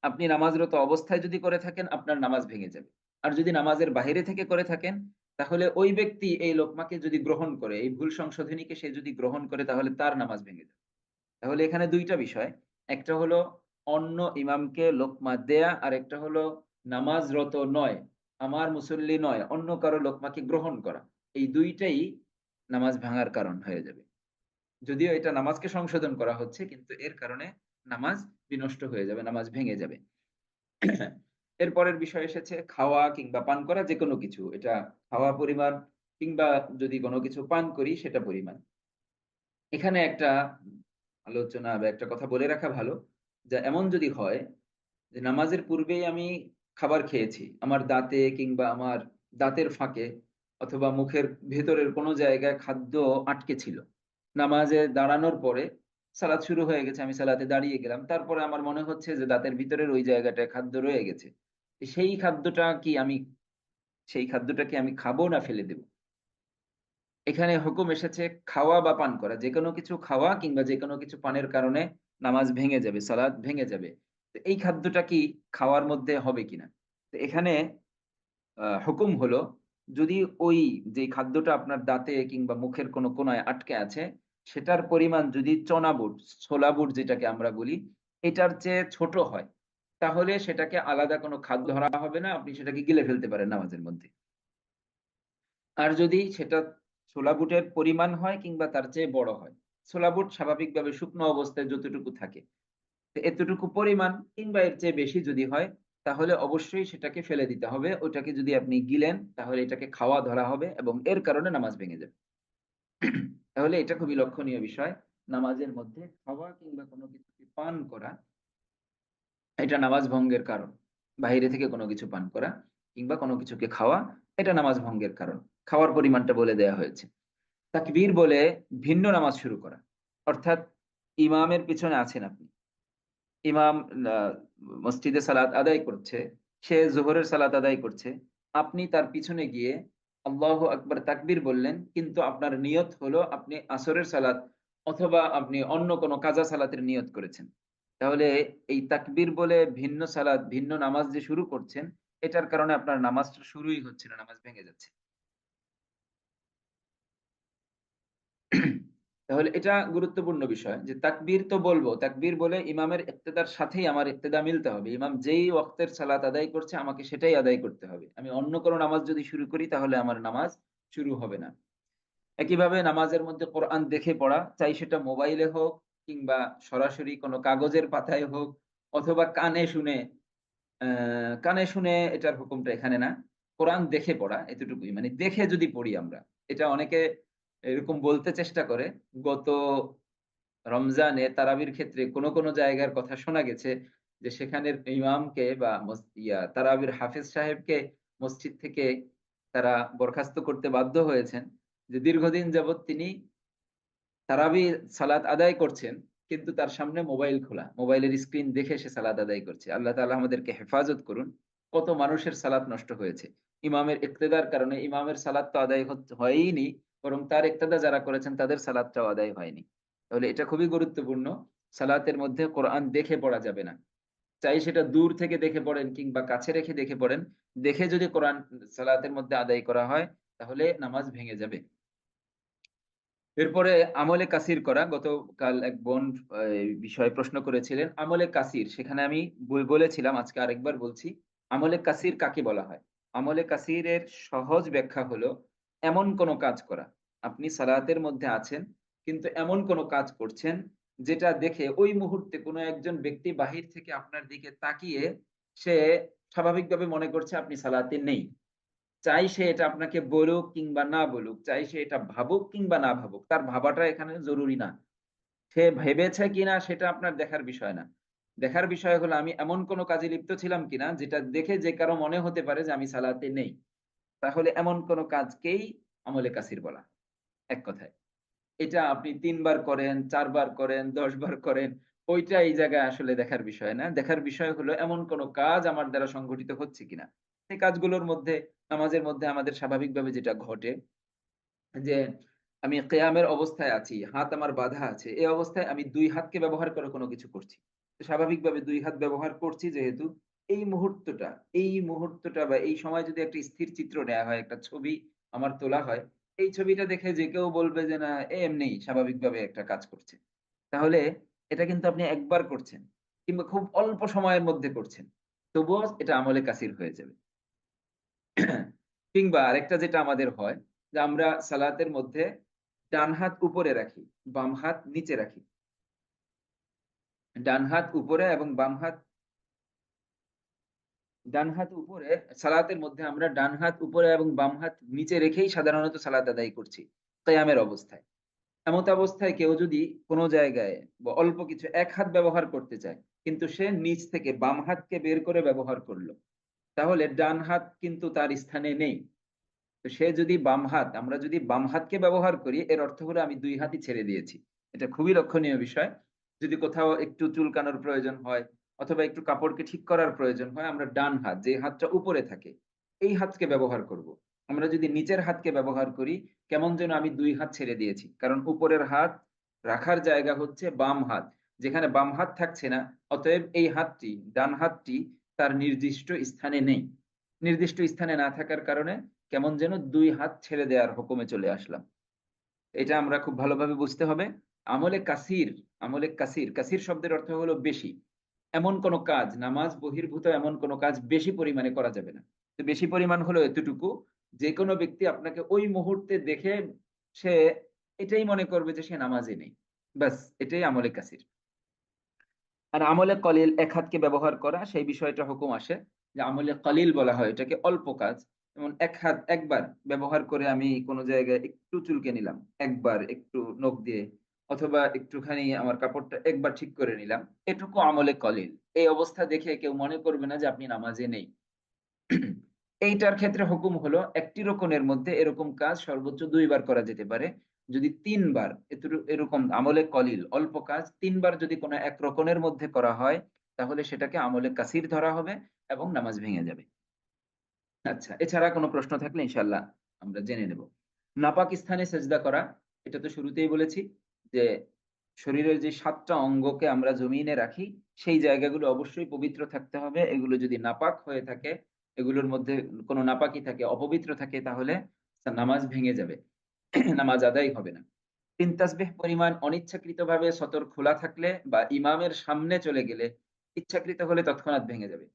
আপনি নামাজরত অবস্থায় যদি করে থাকেন, আপনার নামাজ ভেঙে যাবে। আর যদি নামাজের বাহিরে থেকে করে থাকেন, তাহলে ওই ব্যক্তি এই লোকমাকে যদি গ্রহণ করে, এই ভুল সংশোধনীকে সে যদি গ্রহণ করে তাহলে তার নামাজ ভেঙে যাবে। তাহলে এখানে ২ টা বিষয়। একটা হলো অন্য ইমামকে লোকমা দেয়া, আরেকটা হলো নামাজরত নয়, আমার মুসল্লি নয়, অন্য কারো লোকমাকে গ্রহণ করা। এই ২ টাই নামাজ ভাঙার কারণ হয়ে যাবে। যদিও এটা নামাজকে সংশোধন করা হচ্ছে, কিন্তু এর কারণে নামাজ বিনষ্ট হয়ে যাবে, নামাজ ভেঙে যাবে। এরপরের বিষয় এসেছে খাওয়া কিংবা পান করা যেকোনো কিছু। এটা খাওয়া পরিমাণ কিংবা যদি কোন কিছু পান করি সেটা পরিমাণ। এখানে একটা আলোচনা বা একটা কথা বলে রাখা ভালো যে এমন যদি হয় যে নামাজের পূর্বেই আমি খাবার খেয়েছি। আমার দাঁতে কিংবা আমার দাঁতের ফাঁকে অথবা মুখের ভেতরের কোনো জায়গায় খাদ্য আটকে ছিল। নামাজে দাঁড়ানোর পরে সালাত শুরু হয়ে গেছে। আমি সালাতে দাঁড়িয়ে গেলাম। তারপরে আমার মনে হচ্ছে যে দাঁতের ভিতরের ওই জায়গাটায় খাদ্য রয়ে গেছে। সেই খাদ্যটা কি আমি সেই খাদ্যটা কি আমি খাবো না ফেলে দেব? এখানে হুকুম এসেছে খাওয়া বা পান করা। যেকোনো কিছু খাওয়া কিংবা যেকোনো কিছু পানের কারণে নামাজ ভেঙে যাবে, সালাত ভেঙে যাবে। তো এই খাদ্যটা কি খাওয়ার মধ্যে হবে কিনা? তো এখানে হুকুম হলো যদি ওই যে খাদ্যটা আপনার দাঁতে কিংবা মুখের কোনো কোণায় আটকে আছে, সেটার পরিমাণ যদি চনা বুট, ছোলা বুট যেটাকে আমরা বলি, এটার চেয়ে ছোট হয়, তাহলে সেটাকে আলাদা কোনো খাদ্য ধরা হবে না। আপনি সেটাকে গিলে ফেলতে পারেন নামাজের মধ্যে। আর যদি সেটা ছোলা বুটের পরিমাণ হয় কিংবা তার চেয়ে বড় হয়। ছোলা বুট স্বাভাবিকভাবে শুকনো অবস্থায় যতটুকু থাকে, তো এতটুকু পরিমাণ কিংবা এর চেয়ে বেশি যদি হয়, তাহলে অবশ্যই সেটাকে ফেলে দিতে হবে। ওটাকে যদি আপনি গিলেন, তাহলে এটাকে খাওয়া ধরা হবে এবং এর কারণে নামাজ ভেঙে যাবে। তাহলে এটা খুবই লক্ষণীয় বিষয়। নামাজের মধ্যে খাওয়া কিংবা কোনো কিছুকে পান করা, এটা নামাজ ভঙ্গের কারণ। বাহিরে থেকে কোনো কিছু পান করা কিংবা কোনো কিছুকে খাওয়া, এটা নামাজ ভঙ্গের কারণ। খাওয়ার পরিমাণটা বলে দেয়া হয়েছে। তাকবীর বলে ভিন্ন নামাজ শুরু করা। অর্থাৎ ইমামের পিছনে আছেন আপনি। ইমাম আ মসজিদে সালাত আদায় করছে। সে যোহরের সালাত আদায় করছে। আপনি তার পিছনে গিয়ে আল্লাহু আকবার তাকবীর বললেন। কিন্তু আপনার নিয়ত হলো আপনি আসরের সালাত অথবা আপনি অন্য কোনো কাজা সালাতের নিয়ত করেছেন। তাহলে এই তাকবীর বলে ভিন্ন সালাত, ভিন্ন নামাজ যে শুরু করছেন, এটার কারণে আপনার নামাজটা শুরুই হচ্ছে না, নামাজ ভেঙে যাচ্ছে। তাহলে এটা গুরুত্বপূর্ণ বিষয় যে তাকবীর তো বলব। তাকবীর বলে ইমামের ইক্তেদার সাথেই আমার ইক্তেদা মিলতে হবে। ইমাম যেই ওয়াক্তের সালাত আদায় করছে আমাকে সেটাই আদায় করতে হবে। আমি অন্য কোন নামাজ যদি শুরু করি তাহলে আমার নামাজ শুরু হবে না। একইভাবে নামাজের মধ্যে কোরআন দেখে পড়া, চাই সেটা মোবাইলে হোক কিংবা সরাসরি কোনো কাগজের পাতায় হোক অথবা কানে শুনে এটার হুকুমটা এখানে না। কোরআন দেখে পড়া এতটুকুই। মানে দেখে যদি পড়ি আমরা। এটা অনেকে এরকম বলতে চেষ্টা করে। গত রমজানে তারাবির ক্ষেত্রে কোন জায়গার কথা শোনা গেছে যে সেখানের ইমামকে বা তারাবির হাফেজ সাহেবকে মসজিদ থেকে তারা বরখাস্ত করতে বাধ্য হয়েছেন। যে দীর্ঘদিন যাবৎ তিনি তারাবি সালাত আদায় করছেন, কিন্তু তার সামনে মোবাইল খোলা। মোবাইলের স্ক্রিন দেখে সে সালাত আদায় করছে। আল্লাহ তাআলা আমাদেরকে হেফাজত করুন। কত মানুষের সালাত নষ্ট হয়েছে। ইমামের ইক্তেদার কারণে ইমামের সালাত তো আদায় হয়ইনি, বরং তার ইক্তেদা যারা করেছেন তাদের সালাতটাও আদায় হয়নি। তাহলে এটা খুবই গুরুত্বপূর্ণ। সালাতের মধ্যে কোরআন দেখে পড়া যাবে না। চাই সেটা দূর থেকে দেখে পড়েন কিংবা কাছে রেখে দেখে পড়েন। দেখে যদি কোরআন সালাতের মধ্যে আদায় করা হয়, তাহলে নামাজ ভেঙে যাবে। এরপরে আমলে কাসির করা। গতকাল এক বোন এই বিষয়ে প্রশ্ন করেছিলেন। আমলে কাসির সেখানে আমি বলেছিলাম, আজকে আরেকবার বলছি। আমলে কাসির কাকে বলা হয়? আমলে কাসিরের সহজ ব্যাখ্যা হলো এমন কোন কাজ করা। আপনি সালাতের মধ্যে আছেন, কিন্তু এমন কোন কাজ করছেন যেটা দেখে ওই মুহূর্তে কোন একজন ব্যক্তি বাহির থেকে আপনার দিকে তাকিয়ে সে স্বাভাবিকভাবে মনে করছে আপনি সালাতে নেই। চাই সে এটা আপনাকে বলুক কিংবা না বলুক, চাই সে এটা ভাবুক কিংবা না ভাবুক, তার ভাবাটা এখানে জরুরি না। সে ভেবেছে কিনা সেটা আপনার দেখার বিষয় না। দেখার বিষয় হলো আমি এমন কোন কাজে লিপ্ত ছিলাম কিনা যেটা দেখে যে কারো মনে হতে পারে যে আমি সালাতে নেই। তাহলে এমন কোন কাজকেই আমলে কাসির বলা। এক কথায়। এটা আপনি ৩ বার করেন, ৪ বার করেন, ১০ বার করেন, ওইটা এই জায়গায় আসলে দেখার বিষয় না। দেখার বিষয় হলো এমন কোন কাজ আমার দ্বারা সংঘটিত হচ্ছে কিনা। সেই কাজগুলোর মধ্যে নামাজের মধ্যে আমাদের স্বাভাবিকভাবে যেটা ঘটে যে আমি কিয়ামের অবস্থায় আছি, হাত আমার বাঁধা আছে। এই অবস্থায় আমি ২ হাতকে ব্যবহার করে কোনো কিছু করছি। তো স্বাভাবিকভাবে ২ হাত ব্যবহার করছি যেহেতু এই মুহূর্তটা, বা এই সময় যদি একটা স্থির চিত্র নেয়া হয়, একটা ছবি আমার তোলা হয়, এই ছবিটা দেখে যে কেউ বলবে যে না এ এমনিই স্বাভাবিকভাবে একটা কাজ করছে। তাহলে এটা কিন্তু আপনি একবার করছেন কিংবা খুব অল্প সময়ের মধ্যে করছেন। তবুও এটা আমলে কাসির হয়ে যাবে। কিংবা আরেকটা যেটা আমাদের হয় যে আমরা সালাতের মধ্যে ডান হাত উপরে রাখি, বাম হাত নিচে রাখি। ডান হাত উপরে এবং বাম হাত ডান হাত উপরে সালাতের মধ্যে আমরা ডান হাত উপরে এবং বাম হাত নিচে রেখেই সাধারণত সালাত আদায় করছি কিয়ামের অবস্থায়। এমত অবস্থায় কেউ যদি কোনো জায়গায় অল্প কিছু এক হাত ব্যবহার করতে চায়, কিন্তু সে নিচ থেকে বাম হাতকে বের করে ব্যবহার করলো, তাহলে ডান হাত কিন্তু তার স্থানে নেই। তো সে যদি আমরা যদি বাম হাতকে ব্যবহার করি, এর অর্থ হলো আমি ২ হাতই ছেড়ে দিয়েছি। এটা খুবই লক্ষণীয় বিষয়। যদি কোথাও একটু চুলকানোর প্রয়োজন হয় অথবা একটু কাপড়কে ঠিক করার প্রয়োজন হয়, আমরা ডান হাত যে হাতটা উপরে থাকে, এই হাতকে ব্যবহার করব। আমরা যদি নিচের হাতকে ব্যবহার করি, কেমন যেন আমি ২ হাত ছেড়ে দিয়েছি। কারণ উপরের হাত রাখার জায়গা হচ্ছে বাম হাত। যেখানে বাম হাত থাকছে না, অতএব এই হাতটি, ডান হাতটি তার নির্দিষ্ট স্থানে নেই। নির্দিষ্ট স্থানে না থাকার কারণে কেমন যেন ২ হাত ছেড়ে দেওয়ার হুকুমে চলে আসলাম। এটা আমরা খুব ভালোভাবে বুঝতে হবে। আমলে কাসির, কাসির শব্দের অর্থ হলো বেশি। এমন কোন কাজ, নামাজ বহির্ভূত এমন কোন কাজ বেশি পরিমাণে করা যাবে না। তো বেশি পরিমাণ হলো এতটুকু, যেকোনো ব্যক্তি আপনাকে ওই মুহূর্তে দেখে সে এটাই মনে করবে যে সে নামাজে নেই। ব্যাস এটাই আমলে কাসির। আর আমলে কলিল এক হাতকে ব্যবহার করা, সেই বিষয়টা হুকুম আসে যে আমলে কলিল বলা হয় এটাকে, অল্প কাজ। যেমন এক হাত একবার ব্যবহার করে আমি কোন জায়গায় একটু চুলকে নিলাম, একবার একটু নখ দিয়ে, অথবা একটুখানি আমার কাপড়টা একবার ঠিক করে নিলাম, এটুকু আমলে কলিল। এই অবস্থা দেখে কেউ মনে করবে না যে আপনি নামাজে নেই। এইটার ক্ষেত্রে হুকুম হলো একটি রকনের মধ্যে এরকম কাজ সর্বোচ্চ ২ বার করা যেতে পারে। যদি ৩ বার এরকম আমলে কলিল অল্প কাজ ৩ বার যদি কোনো এক রকনের মধ্যে করা হয়, তাহলে সেটাকে আমলে কাসির ধরা হবে এবং নামাজ ভেঙে যাবে। আচ্ছা, এছাড়া কোনো প্রশ্ন থাকলে ইনশাআল্লাহ আমরা জেনে নেব। নাপাক স্থানে সেজদা করা, এটা তো শুরুতেই বলেছি যে শরীরের যে ৭ টা অঙ্গকে আমরা জমিনে রাখি, সেই জায়গাগুলো অবশ্যই পবিত্র থাকতে হবে। এগুলো যদি নাপাক হয়ে থাকে, এগুলোর মধ্যে কোনো নাপাকি থাকে, অপবিত্র থাকে, তাহলে নামাজ ভেঙে যাবে। নামাজ আদায় হবে না। ৩ তাসবিহ পরিমাণ অনিচ্ছাকৃতভাবে সতর খোলা থাকলে বা ইমামের সামনে চলে গেলে, ইচ্ছাকৃত হলে তৎক্ষণাৎ ভেঙে যাবে।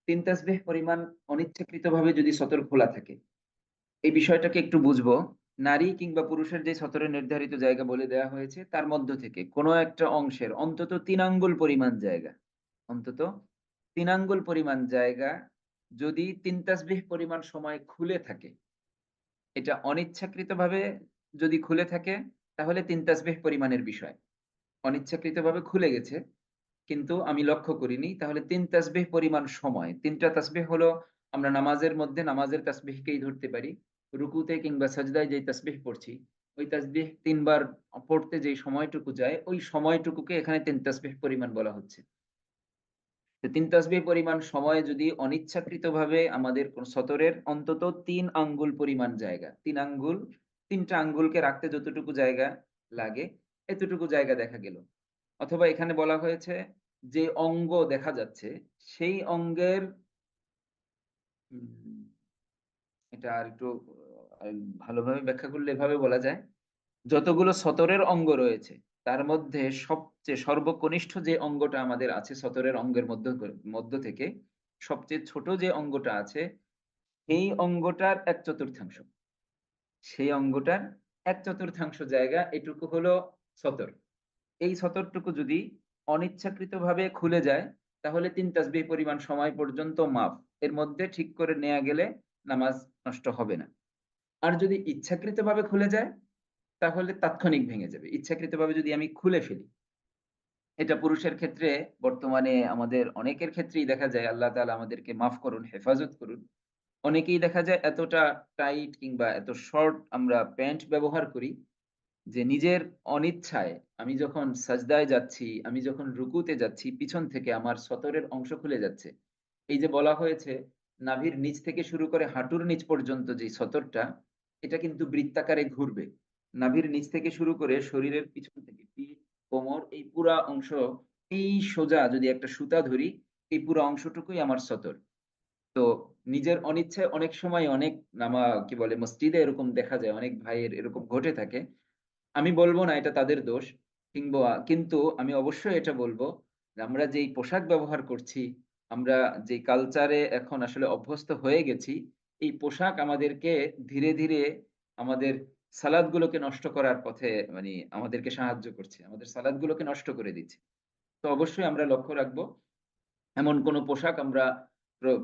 ৩ তাসবিহ পরিমাণ অনিচ্ছাকৃতভাবে যদি সতর খোলা থাকে, এই বিষয়টাকে একটু বুঝবো। নারী কিংবা পুরুষের যে সতরের নির্ধারিত জায়গা বলে দেওয়া হয়েছে, তার মধ্য থেকে কোনো একটা অংশের অন্তত ৩ আঙ্গুল পরিমাণ জায়গা, অন্তত ৩ আঙ্গুল পরিমাণ জায়গা যদি ৩ তাসবিহ পরিমাণ সময় খুলে থাকে, এটা অনিচ্ছাকৃতভাবে যদি খুলে থাকে, তাহলে ৩ তাসবিহ পরিমাণের বিষয়। অনিচ্ছাকৃতভাবে খুলে গেছে কিন্তু আমি লক্ষ্য করিনি, তাহলে ৩ তাসবিহ পরিমাণ সময়। ৩ টা তাসবিহ হলো, আমরা নামাজের মধ্যে নামাজের তাসবিহকেই ধরতে পারি। রুকুতে কিংবা সাজদায় যেই তাসবিহ পড়ছি, ওই তাসবিহ ৩ বার পড়তে যেই সময়টুকু যায়, ওই সময়টুকুকে এখানে ৩ তাসবিহ পরিমাণ বলা হচ্ছে। তো ৩ তাসবিহ পরিমাণ সময় যদি অনিচ্ছাকৃতভাবে আমাদের কোন সতরের অন্তত ৩ আঙ্গুল পরিমাণ জায়গা, ৩ আঙ্গুল, ৩ টা আঙ্গুলকে রাখতে যতটুকু জায়গা লাগে, এতটুকু জায়গা দেখা গেল। অথবা এখানে বলা হয়েছে যে অঙ্গ দেখা যাচ্ছে, সেই অঙ্গের উম এটা আরেকটু ভালোভাবে ব্যাখ্যা করলে এভাবে বলা যায়, যতগুলো সতরের অঙ্গ রয়েছে, তার মধ্যে সবচেয়ে সর্বকনিষ্ঠ যে অঙ্গটা আমাদের আছে সতরের অঙ্গের মধ্য থেকে, সবচেয়ে ছোট যে অঙ্গটা আছে, সেই অঙ্গটার ১/৪ সেই অঙ্গটার ১/৪ জায়গা এটুকু হলো সতর। এই সতরটুকু যদি অনিচ্ছাকৃতভাবে খুলে যায়, তাহলে ৩ তাসবিহ পরিমাণ সময় পর্যন্ত মাফ। এর মধ্যে ঠিক করে নেয়া গেলে নামাজ নষ্ট হবে না। আর যদি ইচ্ছাকৃতভাবে খুলে যায়, তাহলে তাৎক্ষণিক ভেঙে যাবে। ইচ্ছাকৃতভাবে যদি আমি খুলে ফেলি, এটা পুরুষের ক্ষেত্রে বর্তমানে আমাদের অনেকের ক্ষেত্রেই দেখা যায়, আল্লাহ তাআলা আমাদেরকে মাফ করুন, হেফাজত করুন। অনেকেই দেখা যায় এতটা টাইট কিংবা এত শর্ট আমরা প্যান্ট ব্যবহার করি যে নিজের অনিচ্ছায় আমি যখন সাজদায় যাচ্ছি, আমি যখন রুকুতে যাচ্ছি, পিছন থেকে আমার সতরের অংশ খুলে যাচ্ছে। এই যে বলা হয়েছে নাভির নিচ থেকে শুরু করে হাঁটুর নিচ পর্যন্ত যে সতরটা, এটা কিন্তু বৃত্তাকারে ঘুরবে। নাভির নিচ থেকে শুরু করে শরীরের পিছন থেকে পিঠ, কোমর এই পুরা অংশ এই সোজা যদি একটা সুতা ধরি, এই পুরা অংশটুকুই আমার সতর। তো নিজের অনিচ্ছায় অনেক সময় অনেক কি বলে মসজিদে এরকম দেখা যায় অনেক ভাইয়ের এরকম ঘটে থাকে। আমি বলব না এটা তাদের দোষ কিন্তু আমি অবশ্যই এটা বলব যে আমরা যেই পোশাক ব্যবহার করছি, আমরা যেই কালচারে এখন আসলে অভ্যস্ত হয়ে গেছি, এই পোশাক আমাদেরকে ধীরে, ধীরে আমাদের সালাদগুলোকে নষ্ট করার পথে আমাদেরকে সাহায্য করছে। আমাদের সালাদগুলোকে নষ্ট করে দিচ্ছে। তো অবশ্যই আমরা লক্ষ্য রাখবো এমন কোনো পোশাক আমরা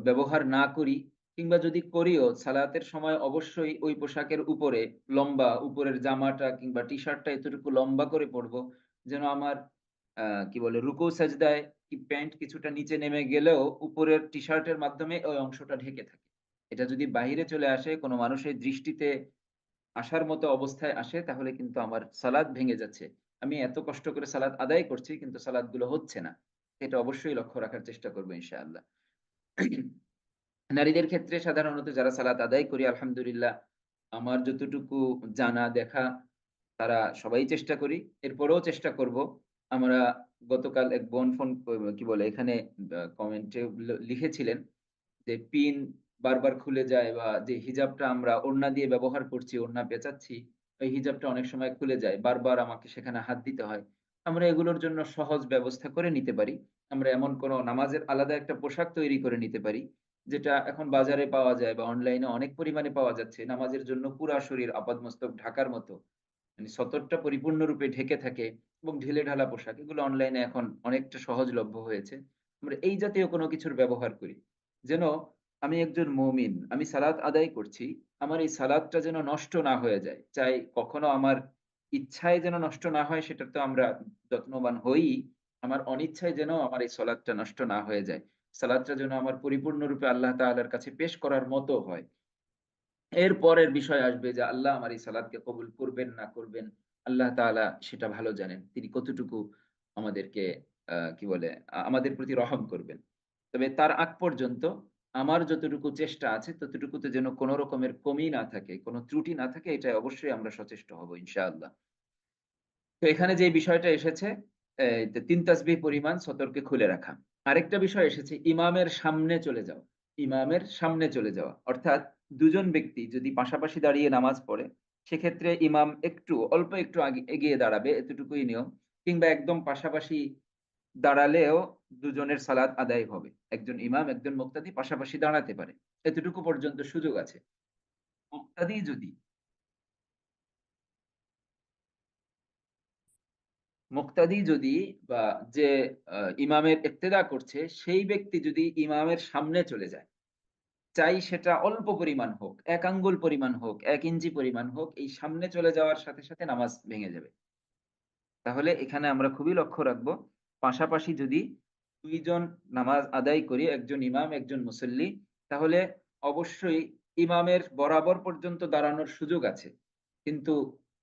ব্যবহার না করি কিংবা যদি করিও সালাতের সময় অবশ্যই ওই পোশাকের উপরে লম্বা উপরের জামাটা কিংবা টি-শার্টটা এতটুকু লম্বা করে পড়বো যেন আমার কি বলে রুকু সেজদায় কি প্যান্ট কিছুটা নিচে নেমে গেলেও উপরের টি-শার্টের মাধ্যমে ওই অংশটা ঢেকে থাকে। এটা যদি বাহিরে চলে আসে কোনো মানুষের দৃষ্টিতে আসার মতো অবস্থায় আসে তাহলে কিন্তু আমার সালাত ভেঙে যাচ্ছে। আমি এত কষ্ট করে সালাত আদায় করছি কিন্তু সালাতগুলো হচ্ছে না। এটা অবশ্যই লক্ষ্য রাখার চেষ্টা করব ইনশাআল্লাহ। নারীদের ক্ষেত্রে সাধারণত যারা সালাত আদায় করি আলহামদুলিল্লাহ আমার যতটুকু জানা দেখা তারা সবাই চেষ্টা করি। এরপরেও চেষ্টা করব। আমরা গতকাল এক বোন ফোন কি বলে এখানে কমেন্টে লিখেছিলেন যে পিন বারবার খুলে যায় বা যে হিজাবটা আমরা ওড়না দিয়ে ব্যবহার করছি, ওড়না পেঁচাচ্ছি, ওই হিজাবটা অনেক সময় খুলে যায়। বারবার আমাকে সেখানে হাত দিতে হয়। আমরা এগুলোর জন্য সহজ ব্যবস্থা করে নিতে পারি। আমরা এমন কোন নামাজের আলাদা একটা পোশাক তৈরি করে নিতে পারি। যেটা এখন বাজারে পাওয়া যায় বা অনলাইনে অনেক পরিমাণে পাওয়া যাচ্ছে। নামাজের জন্য পুরা শরীর আপাদমস্তক ঢাকার মতো। সতরটা পরিপূর্ণরূপে ঢেকে থাকে এবং ঢিলেঢালা পোশাক এগুলো অনলাইনে এখন অনেকটা সহজলভ্য হয়েছে। আমরা এই জাতীয় কোনো কিছুর ব্যবহার করি। যেন আমি একজন মুমিন, আমি সালাত আদায় করছি। আমার এই সালাতটা যেন নষ্ট না হয়ে যায়। চাই কখনো আমার ইচ্ছায় যেন নষ্ট না হয় সেটার তো আমরা যত্নবান হই। আমার অনিচ্ছায় যেন আমার এই সালাতটা নষ্ট না হয়ে যায়। সালাতটা যেন আমার পরিপূর্ণরূপে আল্লাহ তাআলার কাছে পেশ করার মতো হয়। এর পরের বিষয় আসবে যে আল্লাহ আমার এই সালাতকে কবুল করবেন না করবেন, আল্লাহ তাআলা সেটা ভালো জানেন। তিনি কতটুকু আমাদেরকে কি বলে আমাদের প্রতি রহম করবেন। তবে তার আগ পর্যন্ত আমার যতটুকু চেষ্টা আছে ততটুকুতে যেন কোন রকমের কমি না থাকে, কোন ত্রুটি না থাকে এটায় অবশ্যই আমরা সচেষ্ট হব ইনশাআল্লাহ। তো এখানে যে বিষয়টা এসেছে ৩ তাসবিহ পরিমাণ সতরকে খুলে রাখা। আরেকটা বিষয় এসেছে ইমামের সামনে চলে যাওয়া। ইমামের সামনে চলে যাওয়া। অর্থাৎ ২ জন ব্যক্তি যদি পাশাপাশি দাঁড়িয়ে নামাজ পড়ে, সেক্ষেত্রে ইমাম অল্প একটু এগিয়ে দাঁড়াবে এতটুকুই নিয়ম। কিংবা একদম পাশাপাশি দাঁড়ালেও ২ জনের সালাত আদায় হবে। একজন ইমাম, একজন মুক্তাদি পাশাপাশি দাঁড়াতে পারে। এতটুকু পর্যন্ত সুযোগ আছে। মুক্তাদি যদি মুক্তাদি যদি বা যে ইমামের ইক্তেদা করছে, সেই ব্যক্তি যদি ইমামের সামনে চলে যায়, চাই সেটা অল্প পরিমাণ হোক, ১ আঙ্গুল পরিমাণ হোক, ১ ইঞ্চি পরিমাণ হোক, এই সামনে চলে যাওয়ার সাথে, সাথে নামাজ ভেঙে যাবে। তাহলে এখানে আমরা খুবই লক্ষ্য রাখবো, পাশাপাশি যদি ২ জন নামাজ আদায় করি, একজন ইমাম, একজন মুসল্লি, তাহলে অবশ্যই ইমামের বরাবর পর্যন্ত দাঁড়ানোর সুযোগ আছে। কিন্তু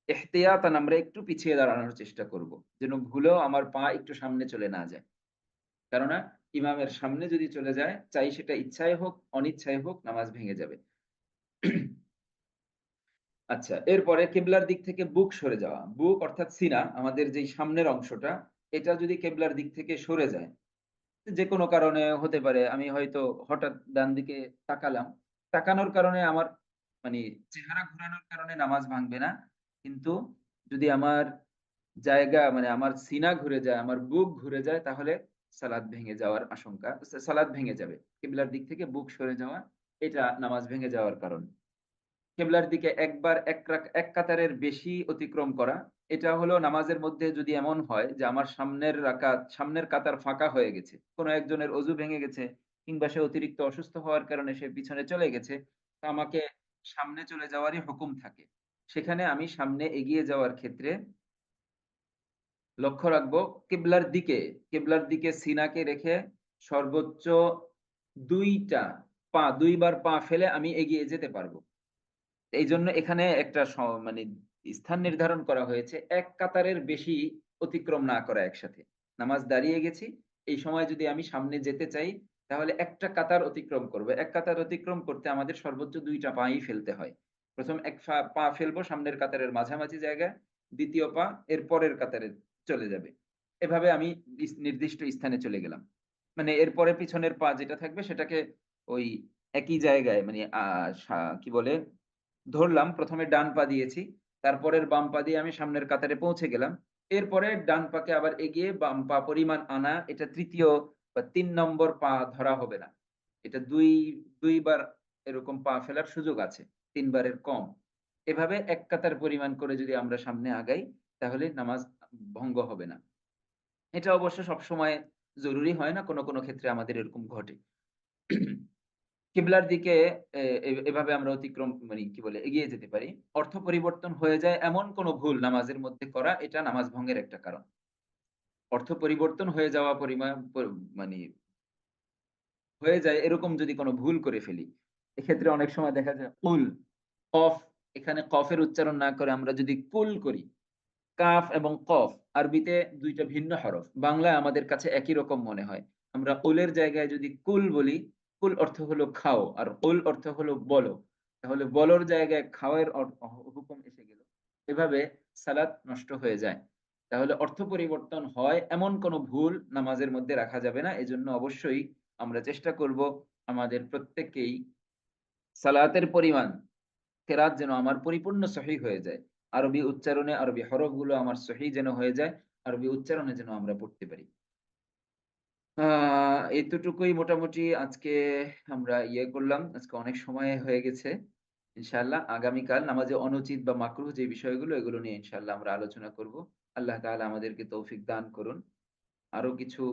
এহতিয়াতান আমরা একটু পিছিয়ে দাঁড়ানোর চেষ্টা করব। যেন ভুলেও আমার পা একটু সামনে চলে না যায়। কেননা ইমামের সামনে যদি চলে যায়, চাই সেটা ইচ্ছায় হোক, অনিচ্ছায় হোক, নামাজ ভেঙে যাবে। আচ্ছা, এরপরে কিবলার দিক থেকে বুক সরে যাওয়া। বুক অর্থাৎ সিনা আমাদের যেই সামনের অংশটা, এটা যদি কিবলার দিক থেকে সরে যায়, যেকোনো কারণে হতে পারে আমি হয়তো হঠাৎ ডান দিকে তাকালাম। তাকানোর কারণে আমার মানি চেহারা ঘুরানোর কারণে নামাজ ভাঙবে না। কিন্তু যদি আমার আমার সিনা ঘুরে যায়, আমার বুক ঘুরে যায় তাহলে সালাত ভেঙে যাওয়ার আশঙ্কা সালাত ভেঙে যাবে। কিবলার দিক থেকে বুক সরে যাওয়া এটা নামাজ ভেঙে যাওয়ার কারণ। কেবলার দিকে একবার এক কাতারের বেশি অতিক্রম করা। এটা হলো নামাজের মধ্যে যদি এমন হয় যে আমার সামনের কাতার ফাঁকা হয়ে গেছে। কোন একজনের অজু ভেঙে গেছে কিংবা সে অতিরিক্ত অসুস্থ হওয়ার কারণে সে পিছনে চলে গেছে। তো আমাকে সামনে চলে যাওয়ারই হুকুম থাকে। সেখানে আমি সামনে এগিয়ে যাওয়ার ক্ষেত্রে লক্ষ্য রাখবো কিবলার দিকে, কিবলার দিকে সিনাকে রেখে সর্বোচ্চ ২ টা ২ বার পা ফেলে আমি এগিয়ে যেতে পারবো। এইজন্য এখানে একটা মানে স্থান নির্ধারণ করা হয়েছে। এক কাতারের বেশি অতিক্রম না করা একসাথে। নামাজ দাঁড়িয়ে গেছি, এই সময় যদি আমি সামনে যেতে চাই, তাহলে একটা কাতার অতিক্রম করব। এক কাতার অতিক্রম করতে আমাদের সর্বোচ্চ ২ টা পাই ফেলতে হয়। ১ম এক পা ফেলবো সামনের কাতারের মাঝামাঝি জায়গায়, ২য় পা এর পরের কাতারে চলে যাবে। এভাবে আমি নির্দিষ্ট স্থানে চলে গেলাম। মানে এরপরে পিছনের পা যেটা থাকবে সেটাকে ওই একই জায়গায় মানে কি বলে ধরলাম ১ম এ ডান পা দিয়েছি। তারপরের বাম পা দিয়ে আমি সামনের কাতারে পৌঁছে গেলাম। এরপরে ডান পাকে আবার এগিয়ে বাম পা পরিমাণ আনা এটা ৩য় বা ৩ নম্বর পা ধরা হবে না। এটা ২ বার এরকম পা ফেলার সুযোগ আছে। ৩ বারের কম। এভাবে এক কাতার পরিমাণ করে যদি আমরা সামনে আগাই তাহলে নামাজ ভঙ্গ হবে না। এটা অবশ্য সবসময় জরুরি হয় না। কোনো ক্ষেত্রে আমাদের এরকম ঘটে। কিবলার দিকে এভাবে আমরা অতিক্রম মানে কি বলে এগিয়ে যেতে পারি। অর্থ পরিবর্তন হয়ে যায় এমন কোন ভুল নামাজের মধ্যে করা এটা নামাজ ভঙ্গের একটা কারণ। অর্থ পরিবর্তন হয়ে যাওয়া মানে হয়ে যায় এরকম যদি কোন ভুল করে ফেলি। এক্ষেত্রে অনেক সময় দেখা যায় কফ এখানে কফের উচ্চারণ না করে আমরা যদি কুল করি কাফ এবং কফ আরবিতে ২ টা ভিন্ন হরফ। বাংলায় আমাদের কাছে একই রকম মনে হয়। আমরা কুলের জায়গায় যদি কুল বলি, কুল অর্থ হলো খাও আর কুল অর্থ হলো বলো। তাহলে বলোর জায়গায় খাওয়ের হুকুম এসে গেল। এভাবে সালাত নষ্ট হয়ে যায়। তাহলে অর্থ পরিবর্তন হয় এমন কোন ভুল নামাজের মধ্যে রাখা যাবে না। এজন্য অবশ্যই আমরা চেষ্টা করব আমাদের প্রত্যেককেই সালাতের পরিমাণ কেরাত যেন আমার পরিপূর্ণ সহিহ হয়ে যায়। আরবি উচ্চারণে আরবি হরফগুলো আমার সহিহ যেন হয়ে যায়। আরবি উচ্চারণে যেন আমরা পড়তে পারি। আ এতটুকুই মোটামুটি আজকে আমরা করলাম। আজকে অনেক সময় হয়ে গেছে। ইনশাআল্লাহ আগামীকাল নামাজে অনুচিত বা মাকরুহ যে বিষয়গুলো এগুলো নিয়ে ইনশাআল্লাহ আমরা আলোচনা করব। আল্লাহ তাআলা আমাদেরকে তৌফিক দান করুন। আরো কিছু